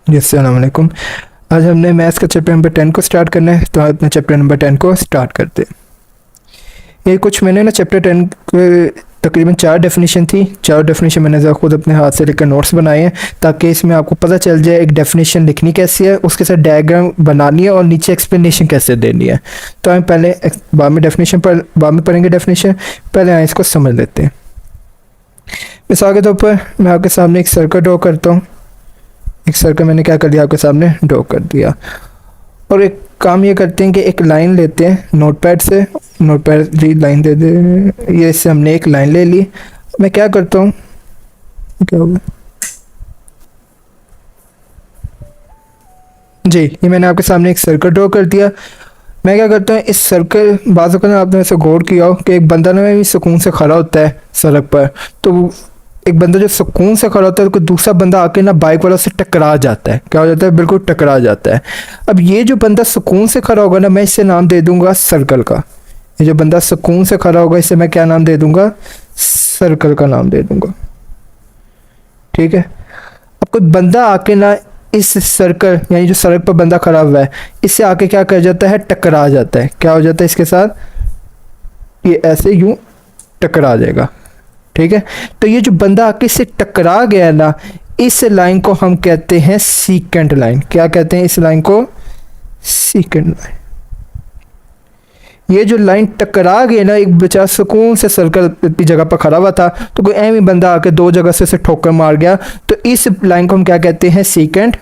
जी अस्सलाम वालेकुम। आज हमने मैथ्स का चैप्टर नंबर 10 को स्टार्ट करना है, तो अपने चैप्टर नंबर 10 को स्टार्ट करते हैं। ये कुछ मैंने ना चैप्टर 10 के तकरीबन 4 डेफिनेशन थी। 4 डेफिनेशन मैंने ज़रा खुद अपने हाथ से लिखकर नोट्स बनाए हैं, ताकि इसमें आपको पता चल जाए एक डेफिनेशन लिखनी कैसी है, उसके साथ डायग्राम बनानी है और नीचे एक्सप्लेनेशन कैसे देनी है। तो हम पहले बाद में पढ़ेंगे डेफिनेशन, पहले हम इसको समझ लेते हैं। मिसाल के तौर पर मैं आपके सामने एक सर्कल ड्रॉ करता हूँ। एक सर्कल मैंने क्या कर दिया, आपके सामने ड्रॉ कर दिया। और एक काम ये करते हैं कि एक लाइन लेते हैं नोटपैड से, नोटपैड जी लाइन दे दे, ये इससे हमने एक लाइन ले ली। मैं क्या करता हूँ, क्या होगा जी, ये मैंने आपके सामने एक सर्कल ड्रॉ कर दिया। मैं क्या करता हूँ, इस सर्कल बाजू का ना आपने ऐसे गौर किया हो कि एक बंदा ना भी सुकून से खड़ा होता है सड़क पर, तो एक बंदा जो सुकून से खड़ा होता है, कोई दूसरा बंदा आके ना बाइक वाला से टकरा जाता है। क्या हो जाता है, बिल्कुल टकरा जाता है। अब ये जो बंदा सुकून से खड़ा होगा ना, मैं इसे नाम दे दूंगा सर्कल का। ये जो बंदा सुकून से खड़ा होगा, इसे मैं क्या नाम दे दूंगा, सर्कल का नाम दे दूंगा। ठीक है। अब कोई बंदा आके ना इस सर्कल यानी जो सड़क पर बंदा खड़ा हुआ है, इससे आके क्या कर जाता है, टकरा जाता है। क्या हो जाता है इसके साथ, ये ऐसे यूं टकरा जाएगा। ठीक है। तो ये जो बंदा आके से टकरा गया ना, इस लाइन को हम कहते हैं सीकेंट लाइन। क्या कहते हैं इस लाइन को, सीकेंट लाइन। ये जो लाइन टकरा गई ना, एक बेचारा सुकून से सर्कल की जगह पर खड़ा हुआ था, तो कोई ऐਵੇਂ बंदा आके दो जगह से ठोकर मार गया, तो इस लाइन को हम क्या कहते हैं, सीकेंट।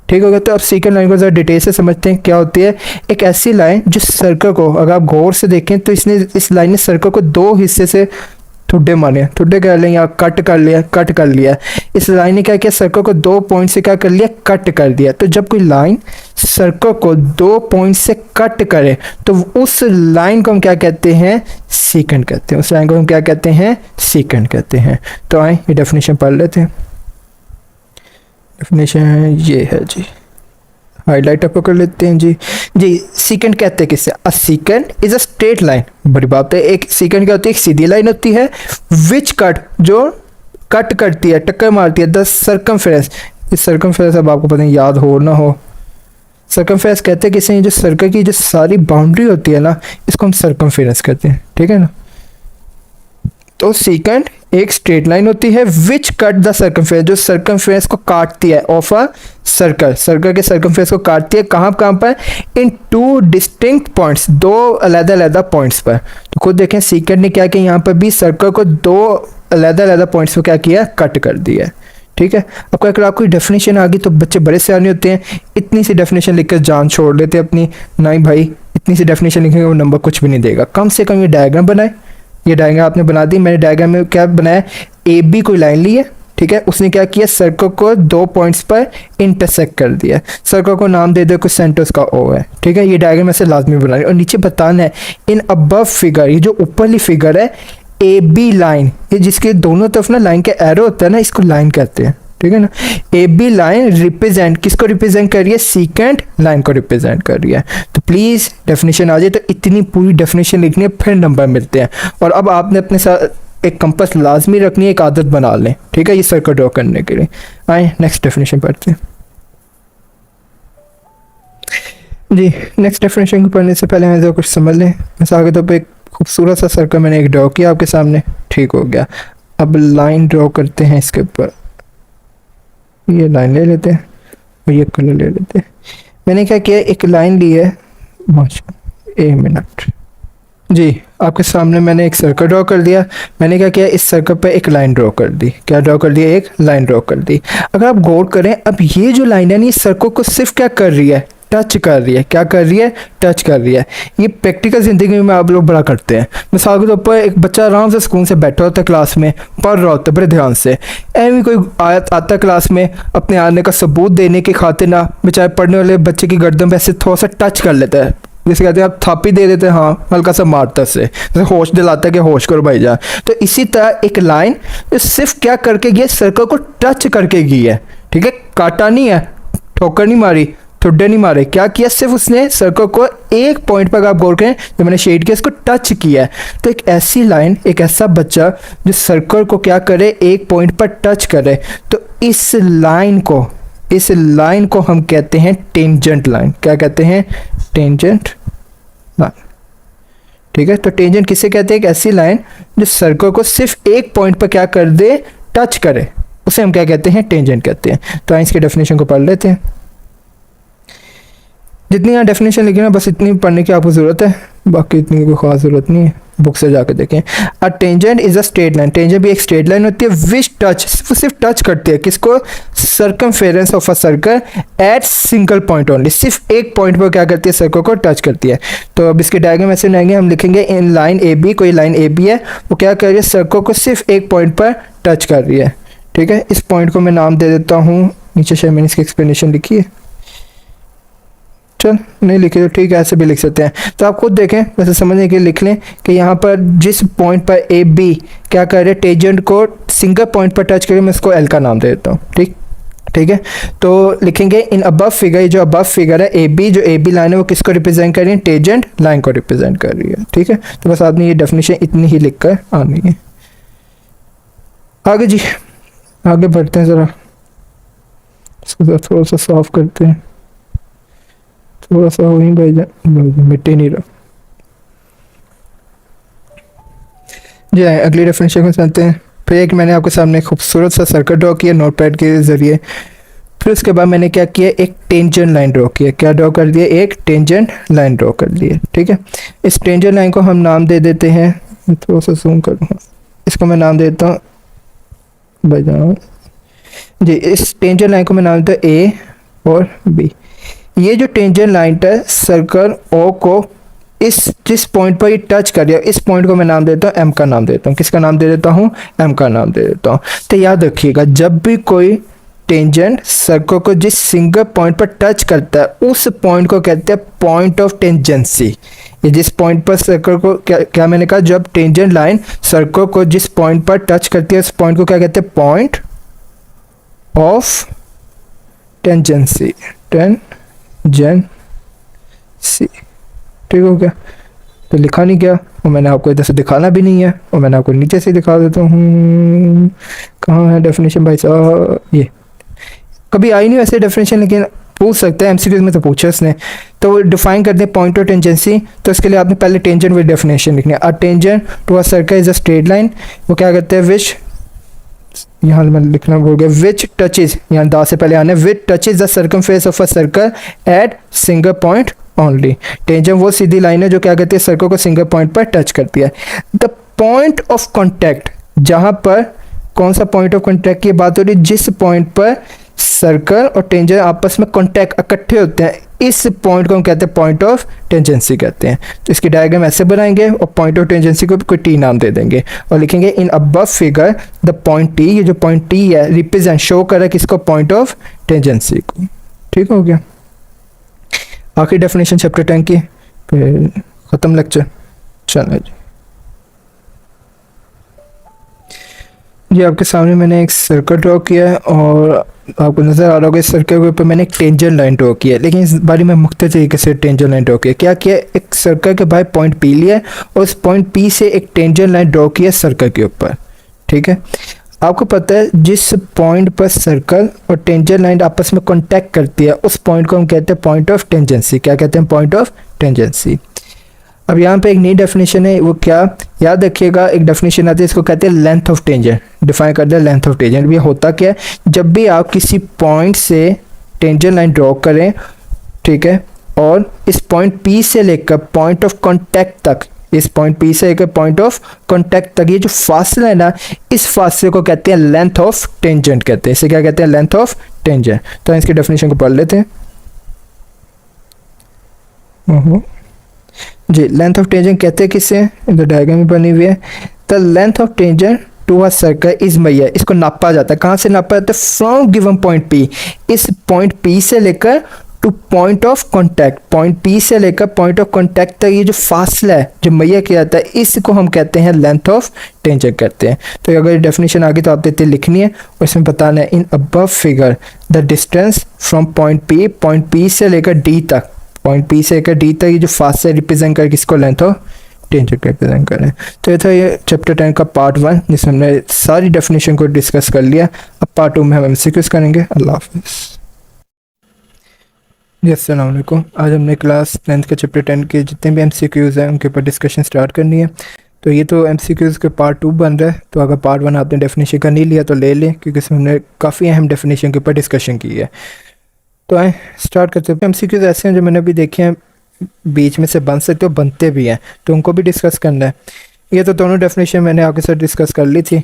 ठीक हो गया। तो अब सीकेंट लाइन को ज़रा डिटेल से समझते हैं क्या होती है। एक ऐसी लाइन जो सर्कल को, अगर आप गौर से देखें तो इसने इस लाइन ने सर्कल को दो हिस्से से ठुड्डे मारे, ठुड्डे कर लिया या कट कर लिया। इस लाइन ने क्या किया, सर्कल को 2 पॉइंट से क्या कर लिया, कट कर दिया। तो जब कोई लाइन सर्कल को 2 पॉइंट से कट करे, तो उस लाइन को हम क्या कहते हैं, सीकेंट कहते हैं। उस लाइन को हम क्या कहते हैं, सीकेंट कहते हैं। तो आए ये डेफिनेशन पढ़ लेते हैं। डेफिनेशन ये है जी, हाईलाइटर पकड़ लेते हैं जी। जी सीकेंट कहते हैं किससे, a secant is a straight line. बड़ी बात है, एक सीकेंट क्या होती है, एक सीधी लाइन होती है, विच कट, जो कट करती है, टक्कर मारती है, द सर्कमफेरेंस। इस सर्कमफेरेंस अब आपको पता नहीं याद हो ना हो, सर्कमफेरेंस कहते हैं किसे, जो सर्कल की जो सारी बाउंड्री होती है ना, इसको हम सर्कमफेरेंस कहते हैं। ठीक है ना। तो सीकेंट एक स्ट्रेट लाइन होती है विच कट द सर्कमफेरेंस, जो सर्कमफेरेंस को काटती है ऑफ अ सर्कल, सर्कल के सर्कमफेरेंस को काटती है। कहाँ पर, इन 2 डिस्टिंक्ट पॉइंट्स, 2 अलग-अलग पॉइंट्स पर। तो खुद देखें सीकेंट ने क्या किया, यहाँ पर भी सर्कल को 2 अलग-अलग पॉइंट्स पर क्या किया, कट कर दिया। ठीक है। आपको अगर आपको डेफिनेशन आ गई तो बच्चे बड़े सियाने होते हैं, इतनी सी डेफिनेशन लिखकर जान छोड़ लेते हैं अपनी। नहीं भाई, इतनी सी डेफिनेशन लिखेंगे वो नंबर कुछ भी नहीं देगा। कम से कम ये डायग्राम बनाए। ये डायग्राम आपने बना दी। मैंने डायग्राम में क्या बनाया, ए बी कोई लाइन ली है। ठीक है। उसने क्या किया, सर्कल को 2 पॉइंट्स पर इंटरसेक्ट कर दिया। सर्कल को नाम दे दो, कुछ सेंटर उसका ओ है। ठीक है। ये डायग्राम ऐसे लाजमी बनानी है। और नीचे बताना है इन अबव फिगर, ये जो ऊपरली फिगर है ए बी लाइन, ये जिसके दोनों तरफ ना लाइन के एरो होता है ना, इसको लाइन कहते हैं। ठीक है ना। ए बी लाइन रिप्रेजेंट किसको रिप्रेजेंट कर रही है, सीकेंट लाइन को रिप्रेजेंट कर रही है। तो प्लीज़ डेफिनेशन आ जाए तो इतनी पूरी डेफिनेशन लिखनी है, फिर नंबर मिलते हैं। और अब आपने अपने साथ एक कंपास लाजमी रखनी है, एक आदत बना लें। ठीक है, ये सर्कल ड्रॉ करने के लिए। आए नेक्स्ट डेफिनेशन पढ़ते हैं जी। नेक्स्ट डेफिनेशन को पढ़ने से पहले हमें कुछ समझ लें। मिसाल के तौर पर एक खूबसूरत सा सर्कल मैंने एक ड्रॉ किया आपके सामने, ठीक हो गया। अब लाइन ड्रॉ करते हैं इसके ऊपर। ये लाइन ले लेते हैं और ये कलर ले लेते हैं। मैंने क्या किया, एक लाइन ली है, एक मिनट जी, आपके सामने मैंने एक सर्कल ड्रॉ कर दिया। मैंने क्या किया, इस सर्कल पे एक लाइन ड्रॉ कर दी। क्या ड्रॉ कर दिया, एक लाइन ड्रॉ कर दी। अगर आप गौर करें, अब ये जो लाइन है ना, ये सर्कल को सिर्फ क्या कर रही है, टच कर रही है। क्या कर रही है, टच कर रही है। ये प्रैक्टिकल ज़िंदगी में आप लोग बड़ा करते हैं। मिसाल के तौर पर एक बच्चा आराम से स्कूल से बैठा होता है, क्लास में पढ़ रहा होता है बड़े ध्यान से, ऐवी कोई आयत आता है क्लास में, अपने आने का सबूत देने की खातिर ना बेचारे पढ़ने वाले बच्चे की गर्दन पे ऐसे थोड़ा सा टच कर लेता है, जैसे कहते हैं आप थापी दे देते हैं, हाँ हल्का सा मारता से, जैसे होश दिलाता है कि होश करो भाई जान। तो इसी तरह एक लाइन सिर्फ क्या करके गई है, सर्कल को टच करके गई है। ठीक है, काटा नहीं है, ठोकर नहीं मारी, ठुड्डे नहीं मारे, क्या किया, सिर्फ उसने सर्कल को एक पॉइंट पर, आप गौर करें जो मैंने शेड किया, इसको टच किया है। तो एक ऐसी लाइन, एक ऐसा बच्चा जो सर्कल को क्या करे, एक पॉइंट पर टच करे, तो इस लाइन को हम कहते हैं टेंजेंट लाइन। क्या कहते हैं, टेंजेंट लाइन। ठीक है, तो टेंजेंट किसे कहते हैं, एक ऐसी लाइन जो सर्कल को सिर्फ एक पॉइंट पर क्या कर दे, टच करे, उसे हम क्या कहते हैं, टेंजेंट कहते हैं। तो इसके डेफिनेशन को पढ़ लेते हैं। जितनी यहाँ डेफिनेशन लिखी ना, बस इतनी पढ़ने की आपको ज़रूरत है, बाकी इतनी कोई ख़ास ज़रूरत नहीं है, बुक से जाकर देखें। A tangent is a straight line, tangent भी एक स्ट्रेट लाइन होती है विच टच, सिर्फ टच करती है किसको, circumference of a circle at single point only, सिर्फ एक पॉइंट पर क्या करती है, सर्कल को टच करती है। तो अब इसके डायग्राम ऐसे बनाएंगे, हम लिखेंगे इन लाइन ए बी, कोई लाइन ए बी है, वो क्या कर रही है, सर्कल को सिर्फ एक पॉइंट पर टच कर रही है। ठीक है, इस पॉइंट को मैं नाम दे देता हूँ, नीचे शायद मैंने इसकी एक्सप्लेनेशन लिखी है, चल नहीं लिखे तो ठीक है, ऐसे भी लिख सकते हैं। तो आप खुद देखें, वैसे समझने के लिए लिख लें कि यहाँ पर जिस पॉइंट पर ए बी क्या कर रहे हैं, टेंजेंट को सिंगल पॉइंट पर टच करके मैं इसको एल का नाम दे देता हूँ। ठीक है, तो लिखेंगे इन अबव फिगर, जो अबव फिगर है ए बी, जो ए बी लाइन है वो किसको रिप्रेजेंट कर रही है, टेंजेंट लाइन को रिप्रेजेंट कर रही है। ठीक है, तो बस आपने ये डेफिनेशन इतनी ही लिख कर आनी है। आगे जी, आगे बढ़ते हैं, ज़रा इसको थोड़ा सा साफ करते हैं, थोड़ा सा वहीं भाई मिट्टी नहीं रहा जी। अगली डेफिनेशन को जानते हैं। फिर एक मैंने आपके सामने खूबसूरत सा सर्कल ड्रॉ किया नोटपैड के ज़रिए। फिर उसके बाद मैंने क्या किया, एक टेंजेंट लाइन ड्रॉ किया। क्या ड्रॉ कर दिया, एक टेंजेंट लाइन ड्रॉ कर लिए। ठीक है, इस टेंजेंट लाइन को हम नाम दे देते हैं, थोड़ा सा जूम करूँगा, इसको मैं नाम देता हूँ भाई जी, इस टेंजेंट लाइन को मैं नाम देता हूँ ए और बी। ये जो टेंजेंट लाइन है सर्कल ओ को इस जिस पॉइंट पर ये टच कर रहा है, इस पॉइंट को मैं नाम देता हूँ एम का नाम देता हूँ। किसका नाम दे देता हूँ, एम का नाम दे देता हूँ। तो याद रखिएगा, जब भी कोई टेंजेंट सर्कल को जिस सिंगल पॉइंट पर टच करता है, उस पॉइंट को कहते हैं पॉइंट ऑफ टेंजेंसी। ये जिस पॉइंट पर सर्कल को क्या मैंने कहा, जब टेंजेंट लाइन सर्कल को जिस पॉइंट पर टच करती है, उस पॉइंट को क्या कहते हैं, पॉइंट ऑफ टेंजेंसी, टेंजेंसी। ठीक हो गया, तो लिखा नहीं गया और मैंने आपको इधर से दिखाना भी नहीं है, और मैंने आपको नीचे से दिखा देता हूँ। कहाँ है डेफिनेशन भाई साहब, ये कभी आई नहीं वैसे डेफिनेशन, लेकिन पूछ सकते हैं एमसीक्यूज में, तो पूछा उसने। तो डिफाइन करते हैं पॉइंट ऑफ टेंजेंसी। तो इसके लिए आपने पहले टेंजेंट विद डेफिनेशन लिखनी है। A tangent to a circle is a straight line, वो क्या कहते हैं, विच, यहाँ मैं लिखना भूल गया, विच टचेज, यहाँ दा से पहले आने, which touches the circumference of a circle at single point only. Tangent वो सीधी लाइन है जो क्या कहती है, सर्कल को सिंगल पॉइंट पर टच करती है। द पॉइंट ऑफ कॉन्टैक्ट, जहाँ पर कौन सा पॉइंट ऑफ कॉन्टैक्ट की बात हो रही है, जिस पॉइंट पर सर्कल और टेंजेंट आपस में कॉन्टैक्ट इकट्ठे होते हैं, इस पॉइंट को हम कहते हैं पॉइंट ऑफ टेंजेंसी कहते हैं। तो इसकी डायग्राम ऐसे बनाएंगे और पॉइंट ऑफ टेंजेंसी को कोई टी नाम दे देंगे और लिखेंगे in above figure the point T. ये जो पॉइंट टी है रिप्रेजेंट, शो कर रहा है किसको, पॉइंट ऑफ टेंजेंसी को। ठीक हो गया, आखिरी डेफिनेशन चैप्टर 10 की, फिर ख़त्म लेक्चर। चलो जी, आपके सामने मैंने एक सर्कल ड्रॉ किया है और आपको नज़र आ रहा होगा इस सर्कल के ऊपर मैंने एक टेंजेंट लाइन ड्रॉ किया है, लेकिन इस बारे में मुख्तलिफ तरीके से टेंजेंट लाइन ड्रॉ किया। क्या किया, एक सर्कल के बाहर पॉइंट पी लिया और उस पॉइंट पी से एक टेंजेंट लाइन ड्रॉ किया सर्कल के ऊपर। ठीक है, आपको पता है जिस पॉइंट पर सर्कल और टेंजेंट लाइन आपस में कॉन्टैक्ट करती है, उस पॉइंट को हम कहते हैं पॉइंट ऑफ टेंजेंसी। क्या कहते हैं, पॉइंट ऑफ टेंजेंसी। अब यहाँ पे एक नई डेफिनेशन है, वो क्या, याद रखिएगा, एक डेफिनेशन आती है, इसको कहते हैं लेंथ ऑफ टेंजेंट। डिफाइन कर दिया लेंथ ऑफ टेंजेंट। ये होता क्या है, जब भी आप किसी पॉइंट से टेंजेंट लाइन ड्रॉ करें, ठीक है, और इस पॉइंट पी से लेकर पॉइंट ऑफ कॉन्टैक्ट तक, इस पॉइंट पी से लेकर पॉइंट ऑफ कॉन्टैक्ट तक, ये जो फासला है ना, इस फासले को कहते हैं लेंथ ऑफ टेंजेंट कहते हैं। इसे क्या कहते हैं, लेंथ ऑफ टेंजेंट। तो इसकी डेफिनेशन को पढ़ लेते हैं जी। लेंथ ऑफ टेंजेंट कहते हैं किससे, इधर डायग्राम में बनी हुई है। The length of tangent to a circle is mayor, इसको नापा जाता है। कहाँ से नापा जाता है, फ्रॉम गिवन पॉइंट पी, इस पॉइंट पी से लेकर to point of contact, point P से लेकर पॉइंट ऑफ कॉन्टैक्ट तक ये जो फासला है जो मैया किया जाता है इसको हम कहते हैं लेंथ ऑफ टेंजेंट करते हैं। तो अगर डेफिनेशन आगे तो आप देते लिखनी है और इसमें बताना है in above figure the distance from point P से लेकर डी तक, पॉइंट पी से लेकर डी तक ये जो फासला रिप्रेजेंट कर किसको लेंथ ऑफ टेंजेंट रिप्रेजेंट करें। तो ये था ये चैप्टर 10 का पार्ट 1 जिसमें हमने सारी डेफिनेशन को डिस्कस कर लिया। अब पार्ट 2 में हम एमसीक्यूज करेंगे। अल्लाह हाफिज़। जी अस्सलाम वालेकुम। आज हमने क्लास 10th के चैप्टर 10 के जितने भी एमसीक्यूज हैं उनके ऊपर डिस्कशन स्टार्ट करनी है। तो ये तो एमसीक्यूज के पार्ट 2 बन रहा है, तो अगर पार्ट 1 आपने डेफिनेशन का नहीं लिया तो ले लें क्योंकि इसमें हमने काफ़ी अहम डेफिनेशन के ऊपर डिस्कशन की है। तो आए स्टार्ट करते हैं। एमसीक्यूज ऐसे हैं जो मैंने अभी देखे हैं बीच में से बन सकते हो, बनते भी हैं, तो उनको भी डिस्कस करना है। ये तो दोनों डेफिनेशन मैंने आपके साथ डिस्कस कर ली थी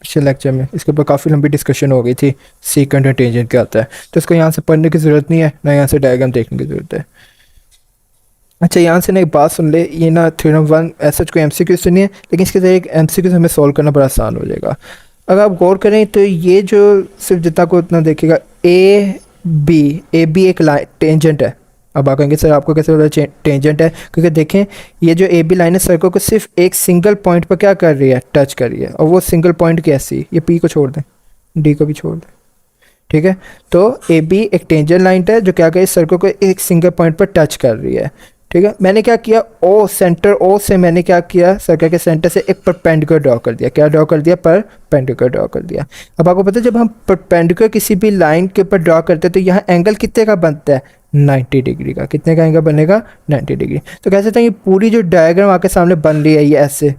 पिछले लेक्चर में, इसके ऊपर काफ़ी लंबी डिस्कशन हो गई थी सीकेंट और टेंजेंट क्या होता है। तो इसको यहाँ से पढ़ने की ज़रूरत नहीं है, ना यहाँ से डायग्राम देखने की ज़रूरत है। अच्छा यहाँ से ना एक बात सुन ले, ये ना थ्योरम 1 ऐसा कोई एमसीक्यूज तो नहीं है, लेकिन इसके ज़रिए एक एमसीक्यूज हमें सॉल्व करना बड़ा आसान हो जाएगा। अगर आप गौर करें तो ये जो सिर्फ जितना को उतना देखेगा ए बी एक लाइन टेंजेंट है। अब आप कहेंगे सर आपको कैसे पता टेंजेंट है, क्योंकि देखें ये जो ए बी लाइन है सर्कल को सिर्फ एक सिंगल पॉइंट पर क्या कर रही है, टच कर रही है, और वो सिंगल पॉइंट कैसी, ये पी को छोड़ दें, डी को भी छोड़ दें, ठीक है। तो ए बी एक टेंजेंट लाइन है जो क्या कर रही है, सर्कल को एक सिंगल पॉइंट पर टच कर रही है, ठीक है। मैंने क्या किया, ओ सेंटर ओ से मैंने क्या किया, सर्कल के सेंटर से एक परपेंडिकुलर ड्रॉ कर दिया। क्या ड्रॉ कर दिया, परपेंडिकुलर ड्रॉ कर दिया। अब आपको पता है जब हम परपेंडिकुलर किसी भी लाइन के ऊपर ड्रॉ करते हैं तो यहाँ एंगल कितने का बनता है, 90 डिग्री का। कितने का एंगल बनेगा, 90 डिग्री। तो कह सकते हैं ये पूरी जो डायग्राम आपके सामने बन रही है ये ऐसे,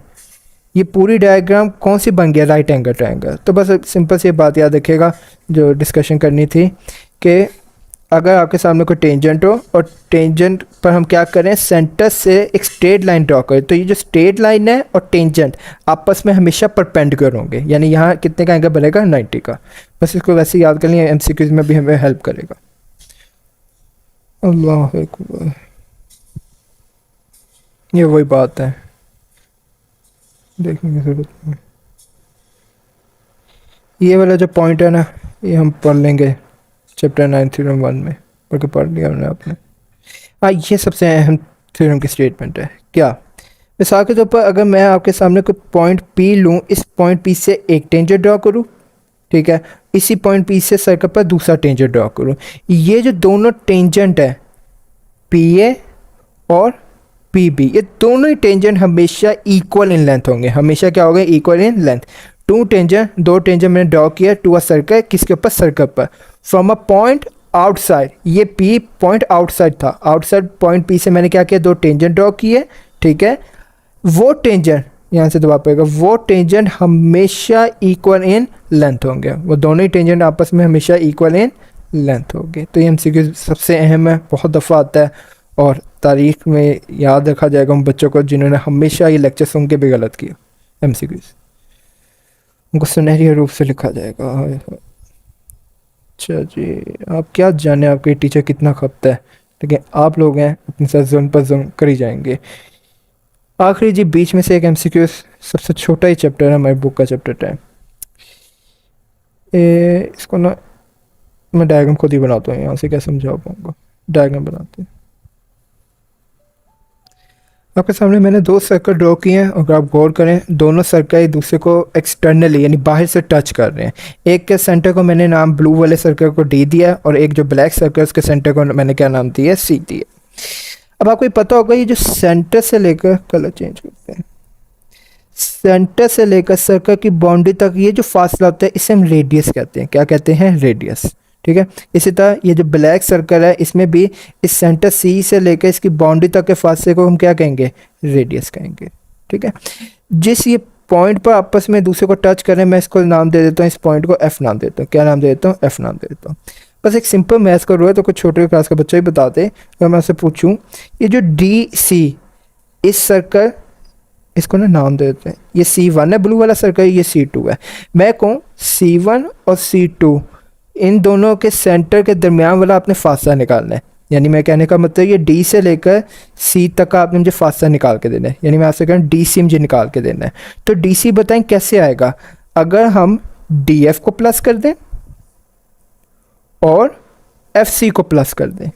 ये पूरी डायग्राम कौन सी बन गया, राइट एंगल ट्रायंगल। तो बस सिंपल सी बात याद रखिएगा जो डिस्कशन करनी थी कि अगर आपके सामने कोई टेंजेंट हो और टेंजेंट पर हम क्या करें, सेंटर से एक स्ट्रेट लाइन ड्रॉ करें, तो ये जो स्ट्रेट लाइन है और टेंजेंट आपस में हमेशा परपेंडिकुलर होंगे, यानी यहाँ कितने का एंगल बनेगा, 90 का। बस इसको वैसे याद कर लिया, एमसीक्यूज में भी हमें हेल्प करेगा। अल्लाह अकबर, ये वही बात है, देखने की जरूरत नहीं। ये वाला जो पॉइंट है ना ये हम पढ़ लेंगे चैप्टर 9 थ्योरम 1 में, पढ़ के पढ़ लिया हमने आपने। हाँ ये सबसे अहम थ्योरम की स्टेटमेंट है। क्या, मिसाल के तौर पर अगर मैं आपके सामने कोई पॉइंट पी लूँ, इस पॉइंट पी से एक टेंजेंट ड्रॉ करूँ, ठीक है, इसी पॉइंट पी से सर्कल पर दूसरा टेंजेंट ड्रॉ करूँ, ये जो दोनों टेंजेंट है पी ए और पी बी, ये दोनों ही टेंजेंट हमेशा इक्वल इन लेंथ होंगे। हमेशा क्या होगा, इक्वल इन लेंथ। दो टेंजेंट मैंने ड्रॉ किया टू अ सर्कल, किसके ऊपर, सर्कल पर, फ्रॉम अ पॉइंट आउटसाइड। ये पी पॉइंट आउटसाइड था, आउटसाइड पॉइंट पी से मैंने क्या किया, दो टेंजेंट ड्रॉ किए, ठीक है। वो टेंजेंट यहाँ से दबा पाएगा, वो टेंजेंट हमेशा इक्वल इन लेंथ होंगे, वो दोनों ही टेंजेंट आपस में हमेशा इक्वल इन लेंथ होंगे। तो ये एमसीक्यू सबसे अहम है, बहुत दफ़ा आता है और तारीख में याद रखा जाएगा उन बच्चों को जिन्होंने हमेशा ये लेक्चर सुन के भी गलत किया। एमसीक्यूज उनको सुनहरी रूप से लिखा जाएगा। अच्छा जी, आप क्या जाने आपके टीचर कितना खपता है, लेकिन आप लोग हैं अपने साथ जुल्म पर जुल्म करी जाएंगे। आखिरी जी बीच में से एक एमसीक्यू, सबसे छोटा ही चैप्टर है हमारी बुक का, चैप्टर 10। इसको ना मैं डायग्राम खुद ही बनाता हूँ, यहाँ से क्या समझा पाऊँगा, डायग्राम बनाते हैं। आपके सामने मैंने दो सर्कल ड्रॉ किए हैं और आप गौर करें दोनों सर्कल एक दूसरे को एक्सटर्नली यानी बाहर से टच कर रहे हैं। एक के सेंटर को मैंने नाम ब्लू वाले सर्कल को डी दिया और एक जो ब्लैक सर्कल उसके सेंटर को मैंने क्या नाम दिया, सी दिया। अब आपको पता होगा ये जो सेंटर से लेकर, कलर चेंज करते हैं, सेंटर से लेकर सर्कल की बाउंड्री तक ये जो फासला होता है इसे हम रेडियस कहते हैं। क्या कहते हैं, रेडियस, ठीक है। इसी तरह ये जो ब्लैक सर्कल है इसमें भी इस सेंटर सी से लेकर इसकी बाउंड्री तक के फासले को हम क्या कहेंगे, रेडियस कहेंगे, ठीक है। जिस ये पॉइंट पर आपस में दूसरे को टच करें, मैं इसको नाम दे देता हूँ, इस पॉइंट को एफ नाम देता हूँ। क्या नाम दे देता हूँ, एफ नाम दे देता हूँ। बस एक सिंपल मैथ्स का रूल है, तो कुछ छोटे क्लास का बच्चा ही बताते। अगर मैं आपसे पूछूँ ये जो डी सी, इस सर्कल इसको ना नाम दे देते हैं, ये C1 है ब्लू वाला सर्कल, ये C2 है। मैं कहूँ C1 और C2 इन दोनों के सेंटर के दरमियान वाला आपने फासला निकालना है। यानी मैं कहने का मतलब ये D से लेकर C तक का आपने मुझे फासला निकाल के देना है। यानी मैं आपसे कहूँ DC मुझे निकाल के देना है। तो DC बताएं कैसे आएगा, अगर हम DF को प्लस कर दें और FC को प्लस कर दें,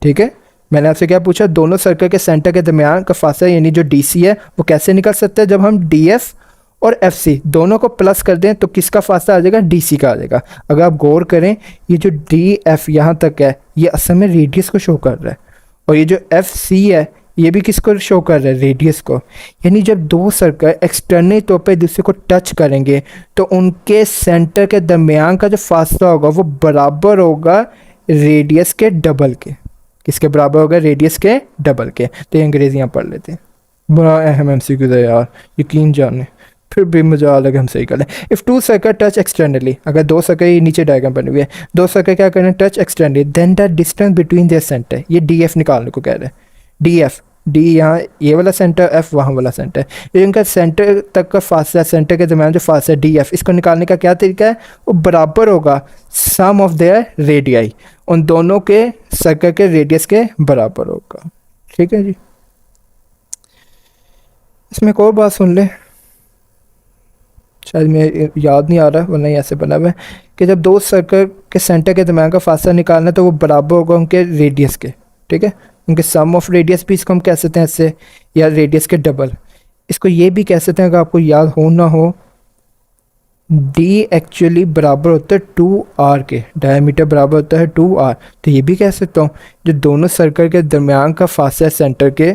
ठीक है, मैंने आपसे क्या पूछा, दोनों सर्कल के सेंटर के दरमियान का फासला यानी जो डी सी है वो कैसे निकल सकता है, जब हम डी एफ और एफ सी दोनों को प्लस कर दें तो किसका फासला आ जाएगा, डी सी का आ जाएगा। अगर आप गौर करें ये जो डी एफ यहाँ तक है ये असल में रेडियस को शो कर रहा है, और ये जो एफ सी है ये भी किसको शो कर रहा है, रेडियस को। यानी जब दो सर्कल एक्सटर्नल तौर पर दूसरे को टच करेंगे तो उनके सेंटर के दरमियान का जो फासला होगा वो बराबर होगा रेडियस के डबल के। किसके बराबर होगा, रेडियस के डबल के। तो ये अंग्रेजियाँ पढ़ लेते हैं, बड़ा अहम MCQ था यार, यकीन जाने, फिर भी मजा अलग हम सही कर लें। If two circle touch externally, अगर दो सर्कल नीचे डायग्राम बने हुए हैं, दो सर्कल क्या करें, touch externally, then the distance between their centre, ये डी एफ निकालने को कह रहे हैं। डी एफ, डी यहाँ ये वाला सेंटर, एफ वहाँ वाला सेंटर, ये इनका सेंटर तक का फासला, सेंटर के दरमियान जो फासला डी एफ, इसको निकालने का क्या तरीका है, वो बराबर होगा सम ऑफ देयर रेडियाई, उन दोनों के सर्कल के रेडियस के बराबर होगा। ठीक है जी, इसमें एक और बात सुन ले, शायद मैं याद नहीं आ रहा वरना ही ऐसे बना हुआ है कि जब दो सर्कल के सेंटर के दरमियान का फासला निकालना है तो वो बराबर होगा उनके रेडियस के। ठीक है, उनके सम ऑफ रेडियस भी इसको हम कह सकते हैं ऐसे, या रेडियस के डबल। इसको ये भी कह सकते हैं, अगर आपको याद हो ना हो, डी एक्चुअली बराबर होता है 2r के, डायमीटर बराबर होता है 2r। तो ये भी कह सकता हूँ जो दोनों सर्कल के दरमियान का फासला सेंटर के,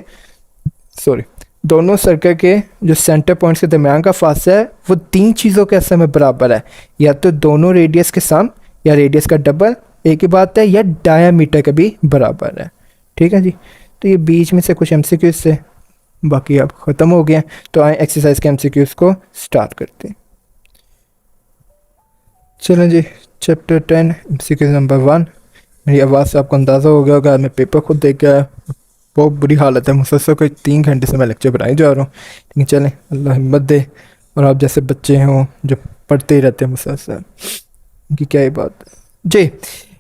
सॉरी, दोनों सर्कल के जो सेंटर पॉइंट्स के दरमियान का फासला है वो तीन चीज़ों के असल में बराबर है, या तो दोनों रेडियस के सम, या रेडियस का डबल, एक ही बात है, या डायमीटर का भी बराबर है। ठीक है जी, तो ये बीच में से कुछ MCQs से बाकी अब ख़त्म हो गए हैं, तो आए एक्सरसाइज के MCQs को स्टार्ट करते हैं। चलें जी, चैप्टर 10 MCQ नंबर 1। मेरी आवाज़ से आपको अंदाज़ा हो गया होगा, मैं पेपर खुद देख गया, बहुत बुरी हालत है, मुसलसल कोई 3 घंटे से मैं लेक्चर बनाए जा रहा हूँ, लेकिन चलें अल्लाह हिम्मत दे, और आप जैसे बच्चे हों जो पढ़ते ही रहते हैं मुसलसल, उनकी क्या ही बात है जी।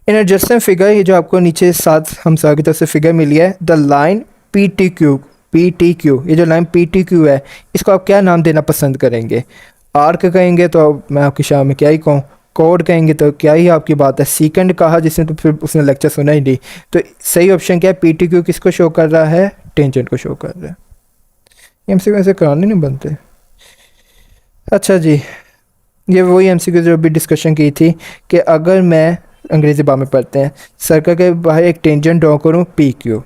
इन एडजस्टेंट फिगर, ये जो आपको नीचे साथ हम की तरफ से फिगर मिली है, द लाइन PTQ, ये जो लाइन PTQ है इसको आप क्या नाम देना पसंद करेंगे, आर्क कहेंगे तो मैं आपकी शाम में क्या ही कहूँ, कोड कहेंगे तो क्या ही आपकी बात है, सीकेंड कहा जिसने तो फिर उसने लेक्चर सुना ही नहीं। तो सही ऑप्शन क्या है, PTQ किसको शो कर रहा है, टेंजेंट को शो कर रहा है। MCQ ऐसे कराने नहीं बनते। अच्छा जी, ये वही MCQ जो अभी डिस्कशन की थी कि अगर मैं, अंग्रेजी बार में पढ़ते हैं, सर्कल के बाहर एक टेंजेंट ड्रॉ करूँ PQ,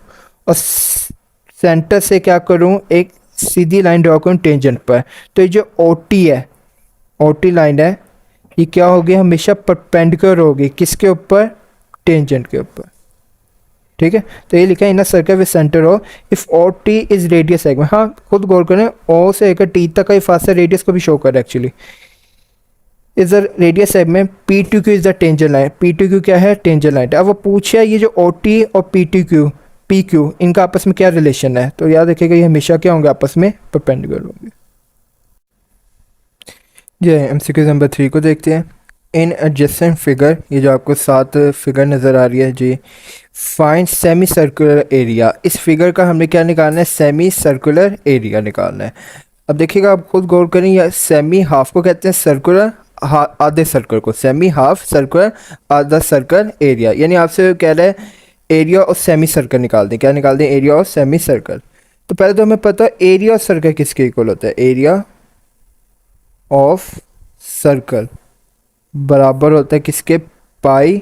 और सेंटर से क्या करूँ, एक सीधी लाइन ड्रॉ करूँ टेंजेंट पर, तो ये जो OT है, OT लाइन है, ये क्या होगी, हमेशा परपेंडिकुलर होगी किसके ऊपर, टेंजेंट के ऊपर। ठीक है, तो ये लिखा है इन अ सर्कल विद सेंटर हो if OT is radius segment. हाँ, खुद गौर करें, O से लेकर T तक का ये फासला रेडियस को भी शो कर रहा है actually. Is the radius segment PTQ is the tangent line, PTQ क्या है, टेंजेंट लाइन। अब वो पूछे ये जो OT और PQ इनका आपस में क्या रिलेशन है, तो याद रखिएगा ये हमेशा क्या होंगे, आपस में परपेंडिकुलर होंगे। ये MCQ नंबर 3 को देखते हैं। इन एडजेसेंट फिगर, ये जो आपको 7 फिगर नज़र आ रही है जी, फाइंड सेमी सर्कुलर एरिया। इस फिगर का हमने क्या निकालना है, सेमी सर्कुलर एरिया निकालना है। अब देखिएगा, आप खुद गौर करें, या सेमी हाफ को कहते हैं सर्कुलर, आधे सर्कल को, सेमी हाफ सर्कुलर आधा सर्कल एरिया। यानी आपसे कह रहे हैं एरिया और सेमी सर्कल निकाल दें, क्या निकाल दें, एरिया और सेमी सर्कल। तो पहले तो हमें पता है एरिया और सर्कल किसके इक्वल होता है, एरिया ऑफ सर्कल बराबर होता है किसके, पाई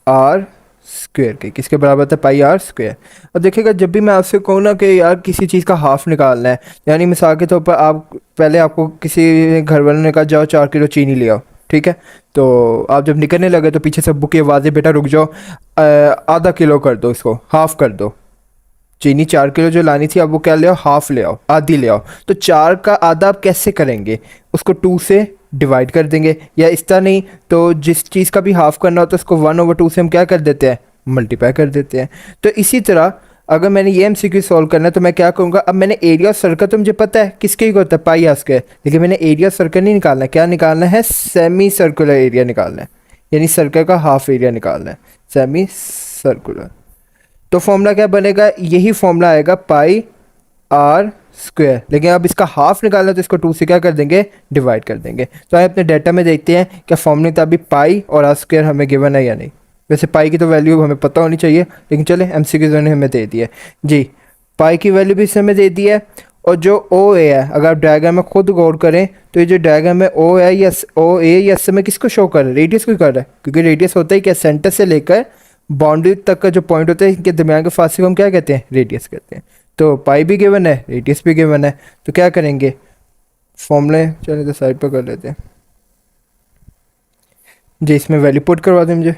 आर स्क्वायर के। किसके बराबर होता है, पाई आर स्क्वायर। अब देखिएगा, जब भी मैं आपसे कहूँ ना कि यार किसी चीज़ का हाफ निकालना है, यानी मिसाल के तौर पर आप पहले आपको किसी घर वाले ने कहा जाओ 4 किलो चीनी ले आओ, ठीक है, तो आप जब निकलने लगे तो पीछे से अब्बू की आवाज़ है, बेटा रुक जाओ, आधा किलो कर दो, इसको हाफ कर दो। चीनी 4 किलो जो लानी थी, अब वो क्या ले आओ, हाफ ले आओ, आधी ले आओ। तो 4 का आधा आप कैसे करेंगे, उसको 2 से डिवाइड कर देंगे, या इस तरह नहीं तो जिस चीज़ का भी हाफ करना होता है उसको 1/2 से हम क्या कर देते हैं, मल्टीप्लाई कर देते हैं। तो इसी तरह अगर मैंने ये MCQ सॉल्व करना है तो मैं क्या करूँगा, अब मैंने एरिया सर्कल तो मुझे पता है किसके ही होता है, पाई आर स्क्वायर, लेकिन मैंने एरिया सर्कल नहीं निकालना है, क्या निकालना है, सेमी सर्कुलर एरिया निकालना है, यानी सर्कल का हाफ एरिया निकालना है, सेमी सर्कुलर। तो फॉर्मूला क्या बनेगा, यही फॉर्मूला आएगा, पाई आर स्क्वायर, लेकिन अब इसका हाफ निकालना है तो इसको 2 से क्या कर देंगे, डिवाइड कर देंगे। तो आइए अपने डाटा में देखते हैं क्या फॉर्मूले तभी पाई और आर स्क्वायर हमें गिवन है या नहीं। वैसे पाई की तो वैल्यू हमें पता होनी चाहिए, लेकिन चले एमसीक्यू ने हमें दे दिया है जी। पाई की वैल्यू भी इसने हमें दे दी है। और जो ओ ए है, अगर आप डायग्राम में खुद गौर करें तो ये जो डायग्राम है ओ है या ओ ए या एस में किसको शो कर रहा है, रेडियस को कर रहा है, क्योंकि रेडियस होता है क्या, सेंटर से लेकर बाउंड्री तक का जो पॉइंट होता है इनके दरमियान के फासले को हम क्या कहते हैं, रेडियस कहते हैं। तो पाई भी गिवन है, रेडियस भी गिवन है, तो क्या करेंगे, फॉर्मूले चलिए तो साइड पर कर लेते हैं जी। इसमें वैल्यू पुट करवा दें मुझे।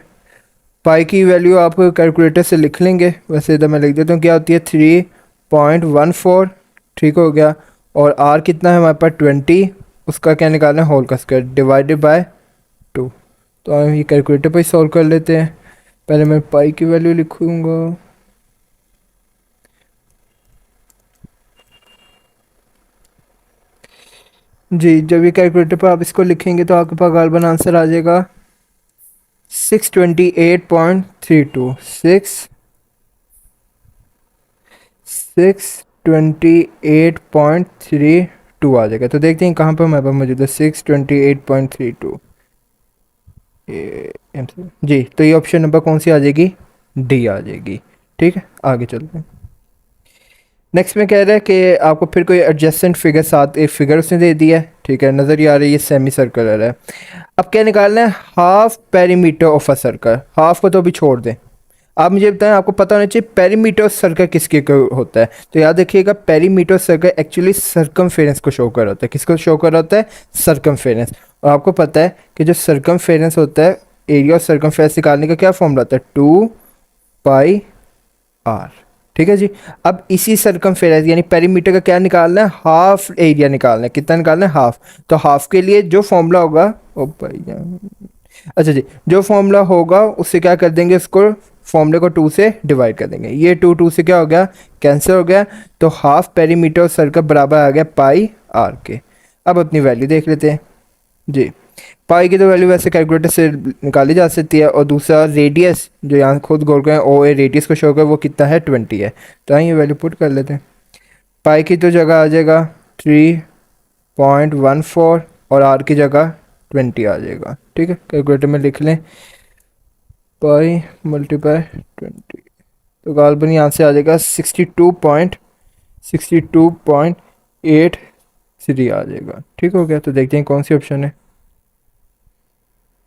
पाई की वैल्यू आप कैलकुलेटर से लिख लेंगे, वैसे इधर मैं लिख देता हूँ, क्या होती है 3.14, ठीक हो गया। और आर कितना है हमारे पास 20, उसका क्या निकालना है, होल का स्क्वायर डिवाइडेड बाय 2। तो हम ये कैलकुलेटर पर ही सॉल्व कर लेते हैं। पहले मैं पाई की वैल्यू लिखूँगा, जी। जब ये कैलकुलेटर पर आप इसको लिखेंगे तो आपके पास गालबन आंसर आ जाएगा 628.32, 628.32 आ जाएगा। तो देखते हैं कहाँ पर हमारे पास मौजूद है 628.32 जी। तो ये ऑप्शन नंबर कौन सी आ जाएगी, डी आ जाएगी। ठीक है, आगे चलते हैं। नेक्स्ट में कह रहा है कि आपको फिर कोई एडजस्टेंट फिगर, साथ एक फिगर उसने दे दिया है, ठीक है, नज़र ही आ रही है, सेमी सर्कुलर है। अब क्या निकालना है, half perimeter of a circle. Half को तो अभी छोड़ दें, आप मुझे बताएं, आपको पता होना चाहिए पेरीमीटर सर्कल किसके को होता है। तो याद रखिएगा, पेरीमीटर सर्कल एक्चुअली सर्कमफेरेंस को शो कर रहा होता है। किसको शो कर रहा होता है, सर्कमफेरेंस। और आपको पता है कि जो सर्कमफेरेंस होता है, एरिया ऑफ सर्कमफेरेंस निकालने का क्या फॉर्मूला होता है, 2 पाई आर। ठीक है जी। अब इसी सर्कमफेरेंस यानी पेरीमीटर का क्या निकालना है, हाफ एरिया निकालना है। कितना निकालना है, हाफ। तो हाफ के लिए जो फॉर्मूला होगा, ओ भाई, अच्छा जी, जो फॉर्मूला होगा उससे क्या कर देंगे, उसको फॉर्मूले को 2 से डिवाइड कर देंगे। ये 2 से क्या हो गया, कैंसिल हो गया। तो हाफ पेरीमीटर सर्कल बराबर आ गया पाई आर के। अब अपनी वैल्यू देख लेते हैं जी। पाई की तो वैल्यू वैसे कैलकुलेटर से निकाली जा सकती है। और दूसरा रेडियस, जो यहाँ खुद गौर करें, ओ ए रेडियस को शो कर, वो कितना है, 20 है। तो ये वैल्यू पुट कर लेते हैं। पाई की तो जगह आ जाएगा 3.14 और आर की जगह 20 आ जाएगा। ठीक है, कैलकुलेटर में लिख लें, पाई मल्टीप्लाई 20, तो गालबन यहाँ से आ जाएगा 62.83 आ जाएगा। ठीक हो गया। तो देखते हैं कौन सी ऑप्शन है,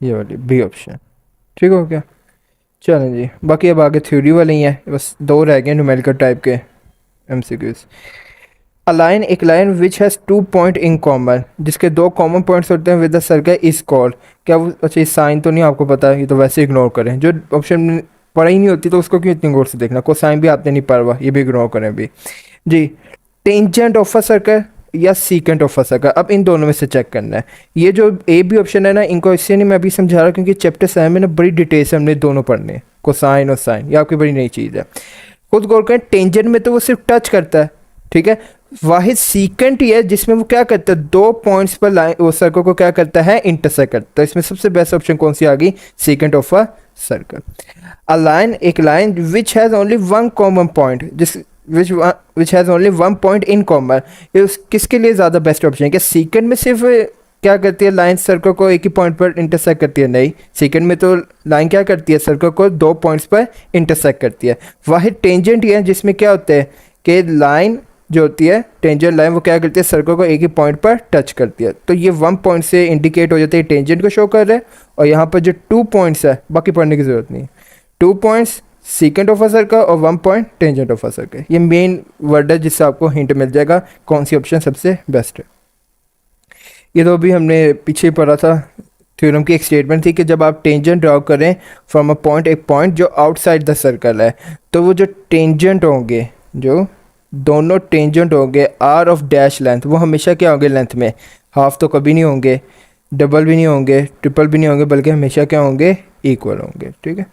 ये वाली बी ऑप्शन। ठीक हो गया। चलें जी, बाकी अब आगे थ्योरी वाले ही हैं, बस 2 रह गए न्यूमेरिकल टाइप के एमसीक्यूज। अ लाइन, एक line which has 2 point in common, जिसके 2 कॉमन पॉइंट्स होते हैं with the circle is called. क्या वो, अच्छा ये साइन तो नहीं आपको पता है, ये तो वैसे इग्नोर करें। जो ऑप्शन पढ़ा ही नहीं होती तो उसको क्यों इतनी गौर से देखना। कोसाइन भी आपने नहीं पढ़ा हुआ, ये भी इग्नोर करें भी जी। टेंजेंट ऑफ अ सर्कल या सीकेंट ऑफ अ सर्कल, अब इन दोनों में से चेक करना है। ये जो ए बी ऑप्शन है ना, इनको इसलिए नहीं मैं अभी समझा रहा क्योंकि चैप्टर 7 में ना बड़ी डिटेल से हमने दोनों पढ़ने हैं, कोसाइन और साइन, ये आपकी बड़ी नई चीज़ है। खुद गौर करें, टेंजेंट में तो वो सिर्फ टच करता है, ठीक है। वाहिद सीकेंट ही है जिसमें वो क्या करता है, 2 पॉइंट्स पर लाइन वो सर्कल को क्या करता है, इंटरसेक्ट करता है। इसमें सबसे बेस्ट ऑप्शन कौन सी आ गई, secant of a circle. A line, एक line which has only 1 common point, जिस which has only 1 point in common, ये किसके लिए ज़्यादा बेस्ट ऑप्शन है। क्या सीकेंट में सिर्फ क्या करती है, लाइन सर्कल को एक ही पॉइंट पर इंटरसेक्ट करती है, नहीं। सेकंड में तो लाइन क्या करती है, सर्कल को 2 पॉइंट्स पर इंटरसेक्ट करती है। वाहिद टेंजेंट ही है जिसमें क्या होता है कि लाइन जो होती है, टेंजेंट लाइन, वो क्या करती है, सर्कल को एक ही पॉइंट पर टच करती है। तो ये 1 पॉइंट से इंडिकेट हो जाता है, टेंजेंट को शो कर रहा है। और यहाँ पर जो 2 पॉइंट्स है, बाकी पढ़ने की ज़रूरत नहीं है, 2 points secant of a circle और 1 point tangent of a circle. ये मेन वर्ड है जिससे आपको हिंट मिल जाएगा कौन सी ऑप्शन सबसे बेस्ट है। ये तो अभी हमने पीछे पढ़ा था, थ्योरम की एक स्टेटमेंट थी कि जब आप टेंजेंट ड्रॉ करें फ्रॉम अ पॉइंट, एक पॉइंट जो आउटसाइड द सर्कल है, तो वो जो टेंजेंट होंगे, जो दोनों टेंजेंट होंगे आर ऑफ डैश लेंथ, वो हमेशा क्या होंगे, लेंथ में। हाफ तो कभी नहीं होंगे, डबल भी नहीं होंगे, ट्रिपल भी नहीं होंगे, बल्कि हमेशा क्या होंगे, इक्वल होंगे। ठीक है।